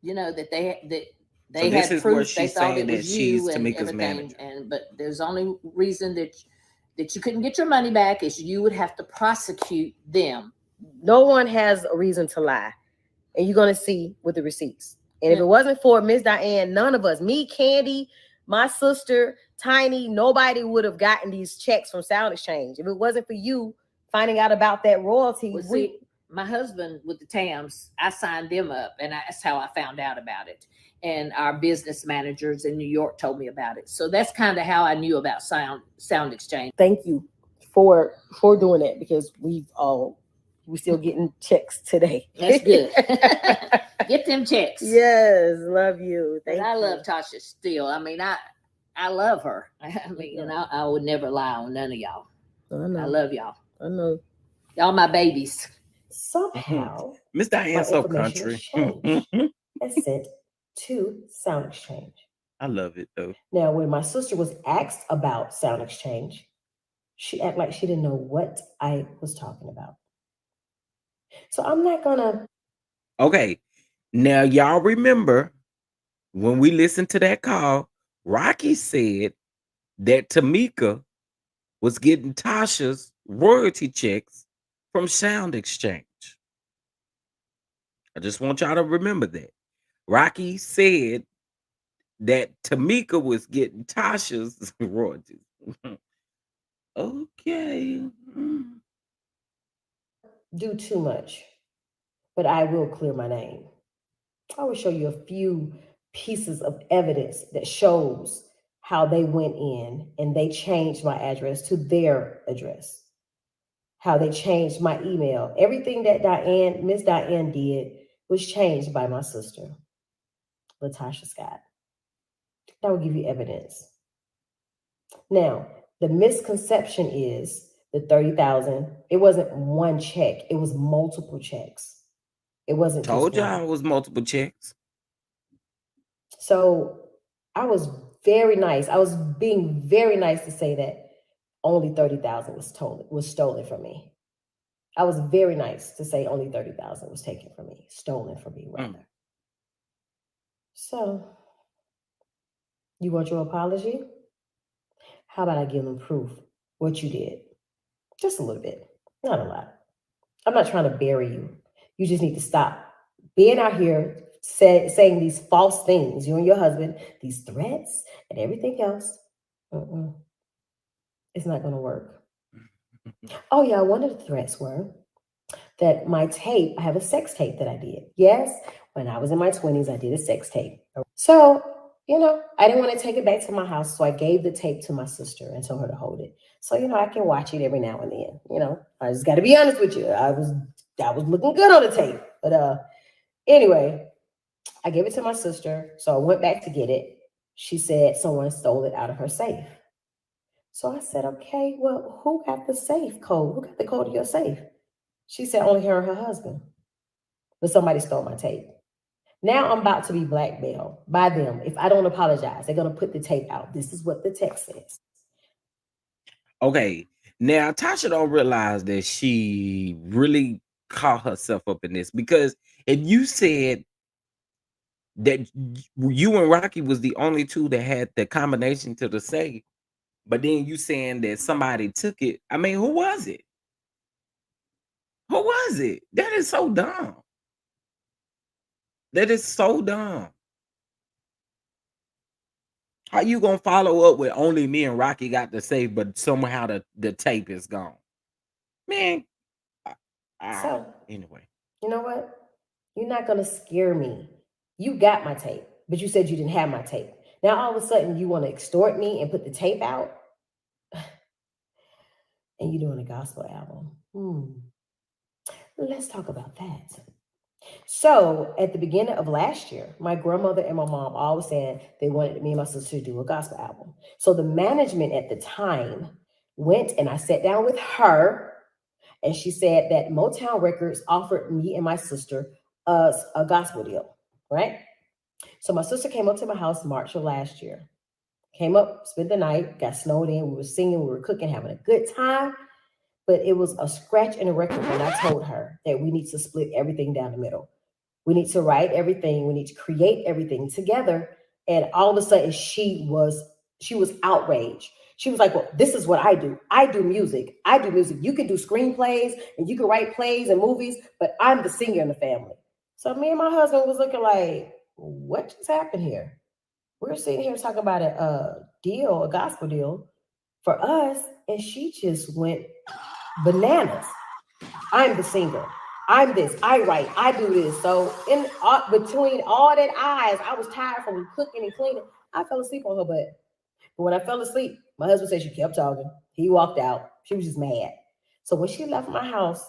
that they had proof. They thought it was you and everything. But there's only reason that you couldn't get your money back is you would have to prosecute them. No one has a reason to lie. And you're going to see with the receipts. And if it wasn't for Miss Diane, none of us, me, Candy, my sister, Tiny, nobody would have gotten these checks from Sound Exchange. If it wasn't for you finding out about that royalty. Well, see, my husband with the TAMs, I signed them up, and that's how I found out about it. And our business managers in New York told me about it. So that's kind of how I knew about Sound Exchange. Thank you for doing that, because we're still getting checks today. That's good. Get them checks. Yes, love you. Thank you. I love Tasha still. I mean, I love her. I mean, and I would never lie on none of y'all. I love y'all. I know. Y'all my babies. Somehow, Miss Diane's so country. Is sent to Sound Exchange. I love it though. Now, when my sister was asked about Sound Exchange, she acted like she didn't know what I was talking about. So I'm not gonna. Okay, now y'all remember when we listened to that call, Rocky said that Tamika was getting Tasha's royalty checks from Sound Exchange. I just want y'all to remember that. Rocky said that Tamika was getting Tasha's royalties. Okay. Do too much, but I will clear my name. I will show you a few pieces of evidence that shows how they went in and they changed my address to their address. How they changed my email. Everything that Miss Diane did was changed by my sister, LaTasha Scott. That will give you evidence. Now, the misconception is the $30,000. It wasn't one check. It was multiple checks. It wasn't. Told y'all it was multiple checks. So I was very nice. I was being very nice to say that only 30,000 was stolen from me. I was very nice to say only 30,000 was taken from me, stolen from me, rather. So, you want your apology? How about I give them proof what you did? Just a little bit, not a lot. I'm not trying to bury you. You just need to stop being out here saying these false things, you and your husband, these threats and everything else. It's not going to work. Oh, yeah, one of the threats were that my tape, I have a sex tape that I did. Yes, when I was in my 20s, I did a sex tape. So, I didn't want to take it back to my house, so I gave the tape to my sister and told her to hold it. So, I can watch it every now and then. I just got to be honest with you. I was looking good on the tape. But anyway, I gave it to my sister. So I went back to get it. She said someone stole it out of her safe. So I said, okay, well, who got the safe code? Who got the code of your safe? She said only her and her husband. But somebody stole my tape. Now I'm about to be blackmailed by them. If I don't apologize, they're going to put the tape out. This is what the text says. Okay. Now Tasha don't realize that she really caught herself up in this, because if you said that you and Rocky was the only two that had the combination to the safe, but then you saying that somebody took it. I mean, who was it? Who was it? That is so dumb. That is so dumb. How you gonna follow up with only me and Rocky got the safe, but somehow the tape is gone? Man, So, anyway. You know what? You're not going to scare me. You got my tape, but you said you didn't have my tape. Now, all of a sudden, you want to extort me and put the tape out? And you're doing a gospel album. Let's talk about that. So, at the beginning of last year, my grandmother and my mom always saying they wanted me and my sister to do a gospel album. So, the management at the time went and I sat down with her, and she said that Motown Records offered me and my sister a gospel deal, right? So my sister came up to my house March of last year. Came up, spent the night, got snowed in. We were singing, we were cooking, having a good time. But it was a scratch in the record when I told her that we need to split everything down the middle. We need to write everything. We need to create everything together. And all of a sudden, she was outraged. She was like, "Well, this is what I do. I do music. I do music. You can do screenplays and you can write plays and movies, but I'm the singer in the family." So me and my husband was looking like, "What just happened here?" We're sitting here talking about a deal, a gospel deal for us, and she just went bananas. I'm the singer. I'm this. I write. I do this. So in between all that eyes, I was tired from cooking and cleaning. I fell asleep on her butt. But when I fell asleep, my husband said she kept talking. He walked out. She was just mad. So when she left my house,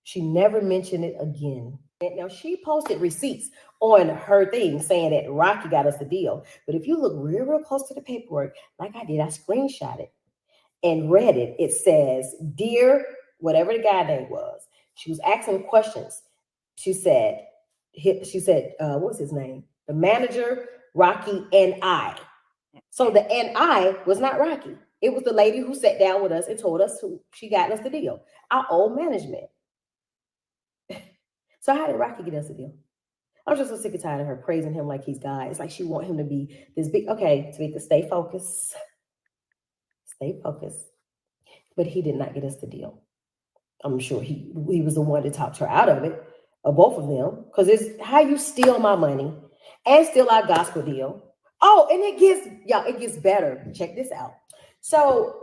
she never mentioned it again. And now she posted receipts on her thing saying that Rocky got us the deal. But if you look real close to the paperwork, like I did, I screenshot it and read it. It says, "Dear," whatever the guy name was. She was asking questions. She said, what was his name? The manager, Rocky, and I. So the "and I" was not Rocky. It was the lady who sat down with us and told us who she got us the deal. Our old management. So how did Rocky get us the deal? I'm just so sick and tired of her praising him like he's God. It's like she want him to be this big. Okay, Tamika, stay focused. Stay focused. But he did not get us the deal. I'm sure he was the one that talked her out of it, or both of them, because it's how you steal my money and steal our gospel deal. Oh, and it gets better. Check this out. So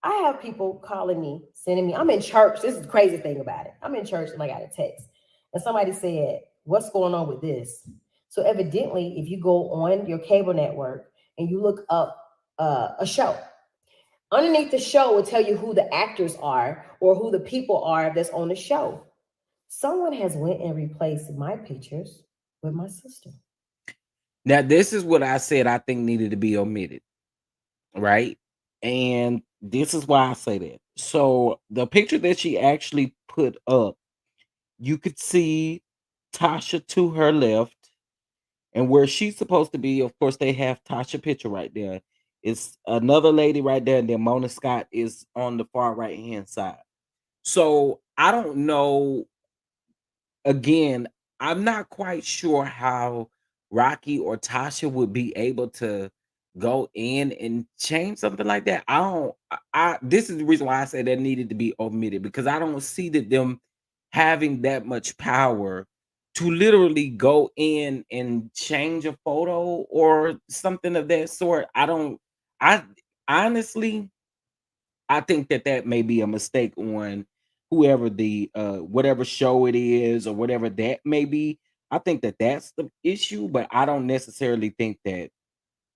I have people calling me, sending me. I'm in church. This is the crazy thing about it. I'm in church and I got a text, and somebody said, "What's going on with this?" So evidently, if you go on your cable network and you look up a show, underneath the show will tell you who the actors are or who the people are that's on the show. Someone has went and replaced my pictures with my sister. Now, this is what I said I think needed to be omitted, right? And this is why I say that. So the picture that she actually put up, you could see Tasha to her left, and where she's supposed to be, of course, they have Tasha picture right there. It's another lady right there, and then Mona Scott is on the far right hand side. So I don't know. Again, I'm not quite sure how Rocky or Tasha would be able to go in and change something like that. I don't. This is the reason why I said that needed to be omitted, because I don't see that them having that much power to literally go in and change a photo or something of that sort. I don't. I honestly, I think that that may be a mistake on whoever the whatever show it is or whatever that may be. I think that that's the issue, but I don't necessarily think that.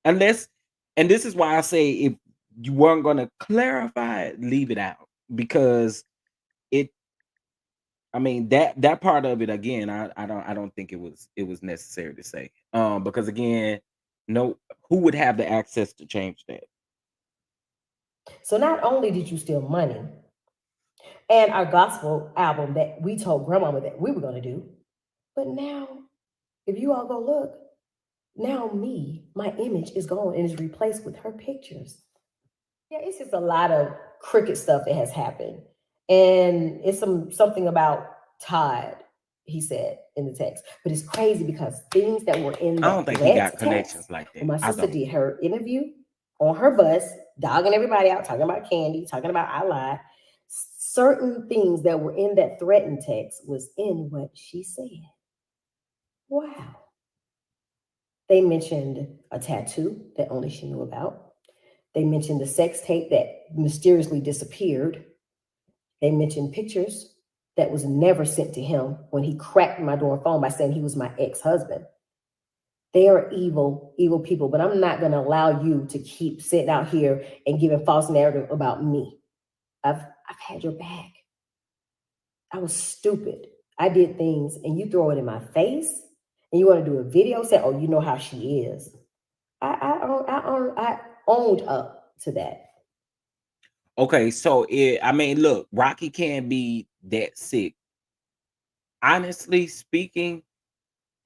unless, and this is why I say if you weren't going to clarify it, leave it out, because it, I mean, that part of it again, I don't think it was necessary to say, because again, no, who would have the access to change that? So not only did you steal money and our gospel album that we told grandmama that we were going to do, but now, if you all go look, now my image is gone and is replaced with her pictures. Yeah, it's just a lot of cricket stuff that has happened. And it's something about Todd, he said in the text. But it's crazy because things that were in I don't that think he got threat text, connections like when that. my I sister don't. did her interview on her bus, dogging everybody out, talking about Candy, talking about I lied, certain things that were in that threatened text was in what she said. Wow. They mentioned a tattoo that only she knew about. They mentioned the sex tape that mysteriously disappeared. They mentioned pictures that was never sent to him when he cracked my door phone by saying he was my ex-husband. They are evil, evil people, but I'm not going to allow you to keep sitting out here and giving false narrative about me. I've had your back. I was stupid. I did things and you throw it in my face and you want to do a video say, oh, you know how she is. I owned up to that. Okay, so I mean, look, Rocky can't be that sick. Honestly speaking,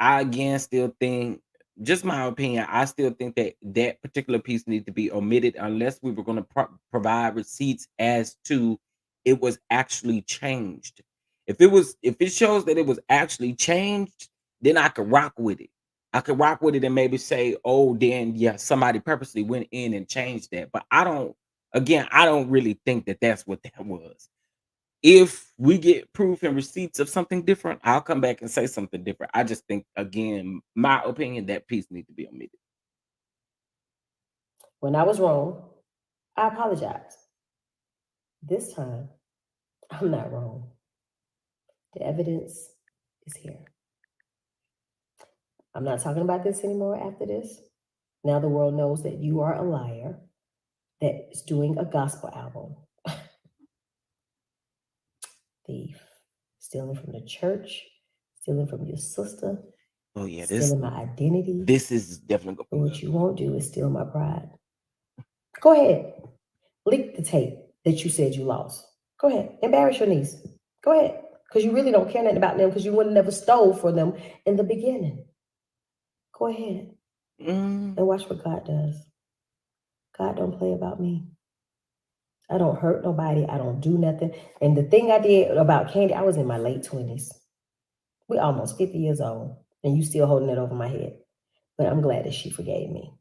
I again still think, just my opinion, I still think that that particular piece needs to be omitted unless we were going to provide receipts as to it was actually changed. If it shows that it was actually changed, then I could rock with it. I could rock with it and maybe say, oh, then yeah, somebody purposely went in and changed that. But I don't really think that that's what that was. If we get proof and receipts of something different, I'll come back and say something different. I just think, again, my opinion, that piece needs to be omitted. When I was wrong, I apologize. This time, I'm not wrong. The evidence is here. I'm not talking about this anymore after this. Now the world knows that you are a liar that is doing a gospel album. Thief. Stealing from the church, stealing from your sister, Oh yeah, stealing my identity. this is definitely But what you won't do is steal my pride. Go ahead. Leak the tape that you said you lost. Go ahead. Embarrass your niece. Go ahead. Because you really don't care nothing about them because you would have never stole for them in the beginning. Go ahead and watch what God does. God don't play about me. I don't hurt nobody. I don't do nothing. And the thing I did about Candy, I was in my late 20s. We're almost 50 years old, and you still holding it over my head. But I'm glad that she forgave me.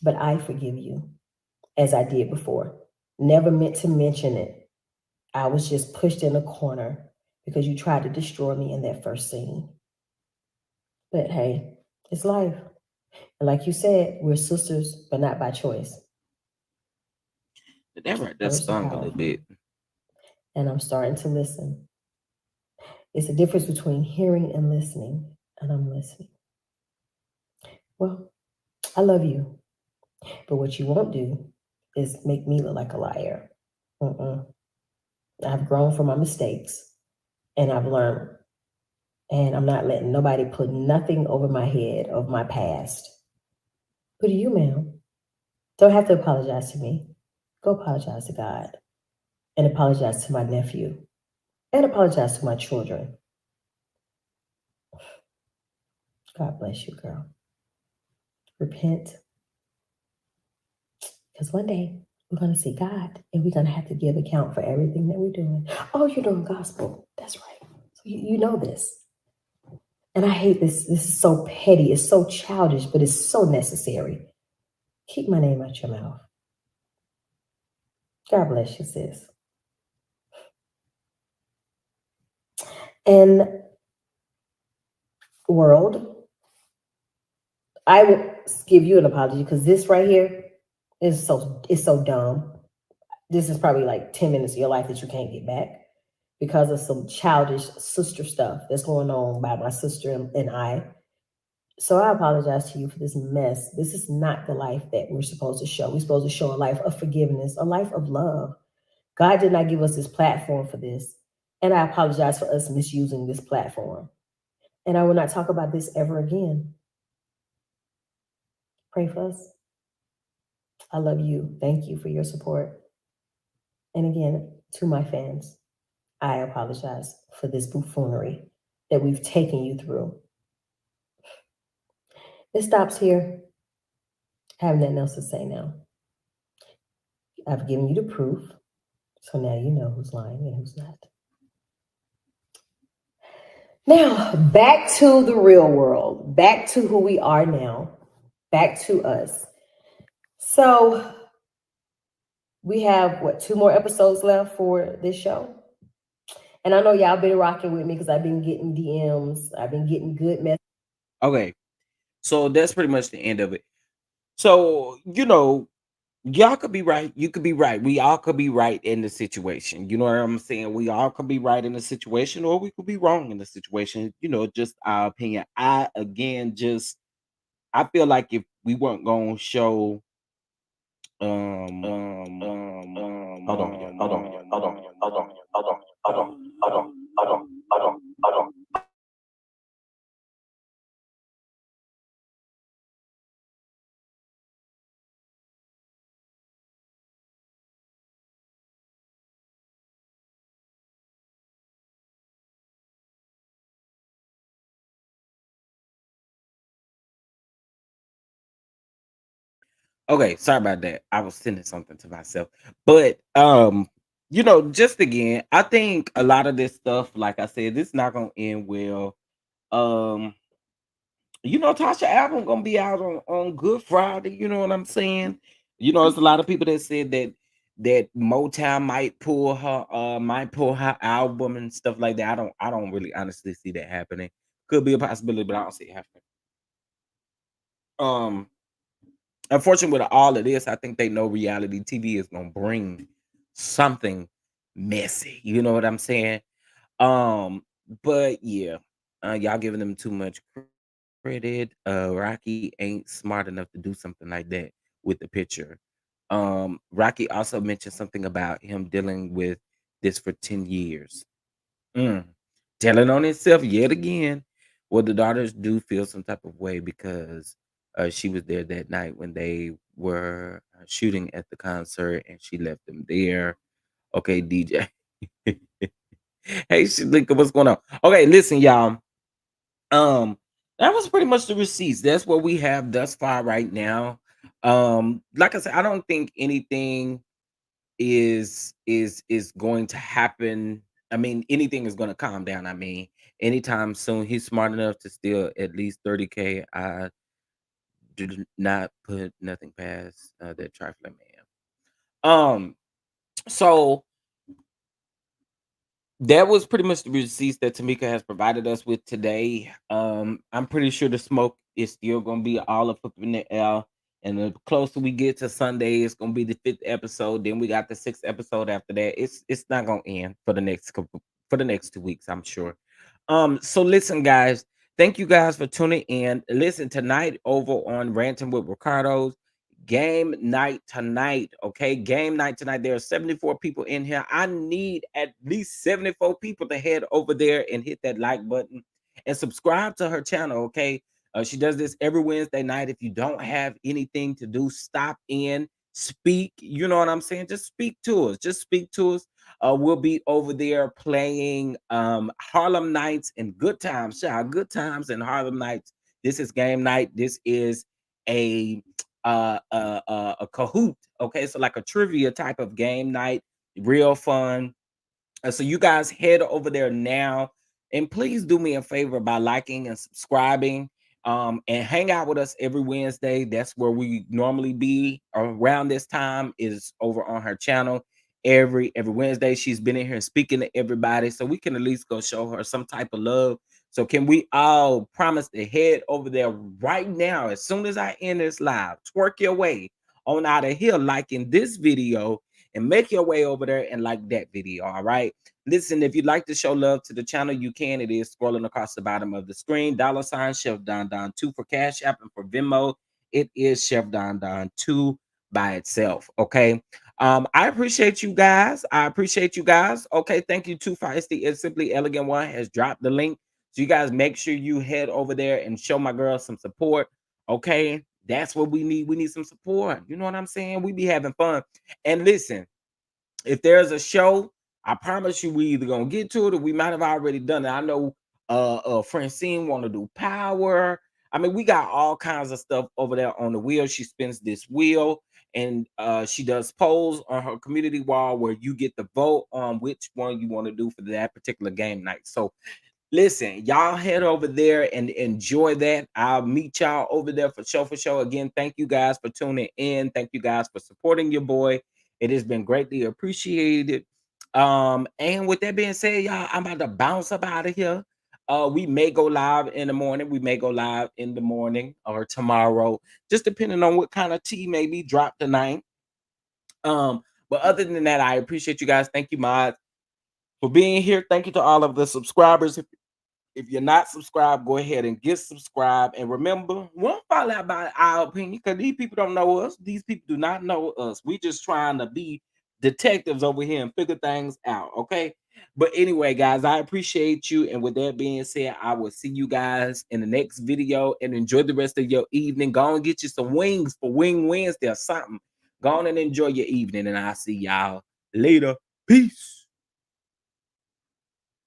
But I forgive you, as I did before. Never meant to mention it. I was just pushed in a corner because you tried to destroy me in that first scene. But hey, it's life. And like you said, we're sisters, but not by choice. that right there stung a little bit. And I'm starting to listen. It's a difference between hearing and listening, and I'm listening. Well, I love you. But what you won't do is make me look like a liar. I've grown from my mistakes and I've learned. And I'm not letting nobody put nothing over my head of my past. But you, ma'am, don't have to apologize to me. Go apologize to God and apologize to my nephew and apologize to my children. God bless you, girl. Repent. Because one day we're going to see God and we're going to have to give account for everything that we're doing. Oh, you're doing gospel. That's right. So you know this. And I hate this. This is so petty. It's so childish, but it's so necessary. Keep my name out your mouth. God bless you, sis. And world, I will give you an apology because this right here is so dumb. This is probably like 10 minutes of your life that you can't get back because of some childish sister stuff that's going on by my sister and I. So I apologize to you for this mess. This is not the life that we're supposed to show. We're supposed to show a life of forgiveness, a life of love. God did not give us this platform for this. And I apologize for us misusing this platform. And I will not talk about this ever again. Pray for us. I love you. Thank you for your support. And again, to my fans, I apologize for this buffoonery that we've taken you through. It stops here. I have nothing else to say now. I've given you the proof, so now you know who's lying and who's not. Now, back to the real world, back to who we are now, back to us. So, we have what, 2 more episodes left for this show? And I know y'all been rocking with me because I've been getting DMs, I've been getting good messages. Okay, so that's pretty much the end of it. So y'all could be right. You could be right. We all could be right in the situation. You know what I'm saying? We all could be right in the situation, or we could be wrong in the situation. Just our opinion. I feel like if we weren't gonna show, hold on, yeah, hold on, yeah, hold on, yeah, hold on, hold on, hold on, hold on, hold on, hold on, hold on. Okay, sorry about that. I was sending something to myself. But just again, I think a lot of this stuff, like I said, this not gonna end well. Um, Tasha album gonna be out on Good Friday, you know what I'm saying? There's a lot of people that said that Motown might pull her album and stuff like that. I don't really honestly see that happening. Could be a possibility, but I don't see it happening. Um Unfortunately, with all of this, I think they know reality TV is gonna bring something messy. You know what I'm saying? But yeah, y'all giving them too much credit. Rocky ain't smart enough to do something like that with the picture. Rocky also mentioned something about him dealing with this for 10 years. Mm. Telling on himself yet again. Well, the daughters do feel some type of way because she was there that night when they were shooting at the concert and she left them there. Okay, DJ. Hey, Shalika, what's going on? Okay, listen, y'all. Um, that was pretty much the receipts. That's what we have thus far right now. Like I said, I don't think anything is going to happen. I mean, anything is going to calm down. I mean, anytime soon. He's smart enough to steal at least 30K. I do not put nothing past that trifling man. So that was pretty much the receipts that Tamika has provided us with today. I'm pretty sure the smoke is still gonna be all up in the air. And the closer we get to Sunday, it's gonna be the 5th episode. Then we got the 6th episode after that. It's not gonna end for the next 2 weeks, I'm sure. So listen, guys, thank you guys for tuning in. Listen, tonight over on Ranting with Ricardo's game night tonight. Okay, game night tonight. There are 74 people in here. I need at least 74 people to head over there and hit that like button and subscribe to her channel. Okay, she does this every Wednesday night. If you don't have anything to do, stop in, speak. You know what I'm saying? Just speak to us. Just speak to us. We'll be over there playing Harlem Nights and Good Times. Child, Good Times and Harlem Nights. This is game night. This is a a Kahoot. Okay, so like a trivia type of game night, real fun. So you guys head over there now, and please do me a favor by liking and subscribing. And hang out with us every Wednesday. That's where we normally be around this time, is over on her channel. Every Wednesday, she's been in here speaking to everybody, so we can at least go show her some type of love. So can we all promise to head over there right now as soon as I end this live? Twerk your way on out of here, liking this video, and make your way over there and like that video. All right. Listen, if you'd like to show love to the channel, you can. It is scrolling across the bottom of the screen. $ Chef Don Don 2 for Cash App, and for Venmo, it is Chef Don Don 2 by itself. Okay. I appreciate you guys. I appreciate you guys. Okay, thank you. Too Feisty and Simply Elegant One has dropped the link. So you guys make sure you head over there and show my girl some support. Okay, that's what we need. We need some support. You know what I'm saying? We be having fun. And listen, if there's a show, I promise you we either gonna get to it or we might have already done it. I know Francine want to do power. I mean, we got all kinds of stuff over there on the wheel. She spins this wheel and she does polls on her community wall where you get the vote on which one you want to do for that particular game night. So listen, y'all head over there and enjoy that. I'll meet y'all over there for show. Again, thank you guys for tuning in. Thank you guys for supporting your boy. It has been greatly appreciated. And with that being said, y'all, I'm about to bounce up out of here. We may go live in the morning. We may go live in the morning or tomorrow, just depending on what kind of tea may be dropped tonight. But other than that, I appreciate you guys. Thank you, mods, for being here. Thank you to all of the subscribers. If you're not subscribed, go ahead and get subscribed. And remember, we won't fall out by our opinion because these people don't know us. These people do not know us. We just trying to be detectives over here and figure things out, okay? But anyway, guys, I appreciate you. And with that being said, I will see you guys in the next video and enjoy the rest of your evening. Go and get you some wings for Wing Wednesday or something. Go on and enjoy your evening, and I'll see y'all later. Peace.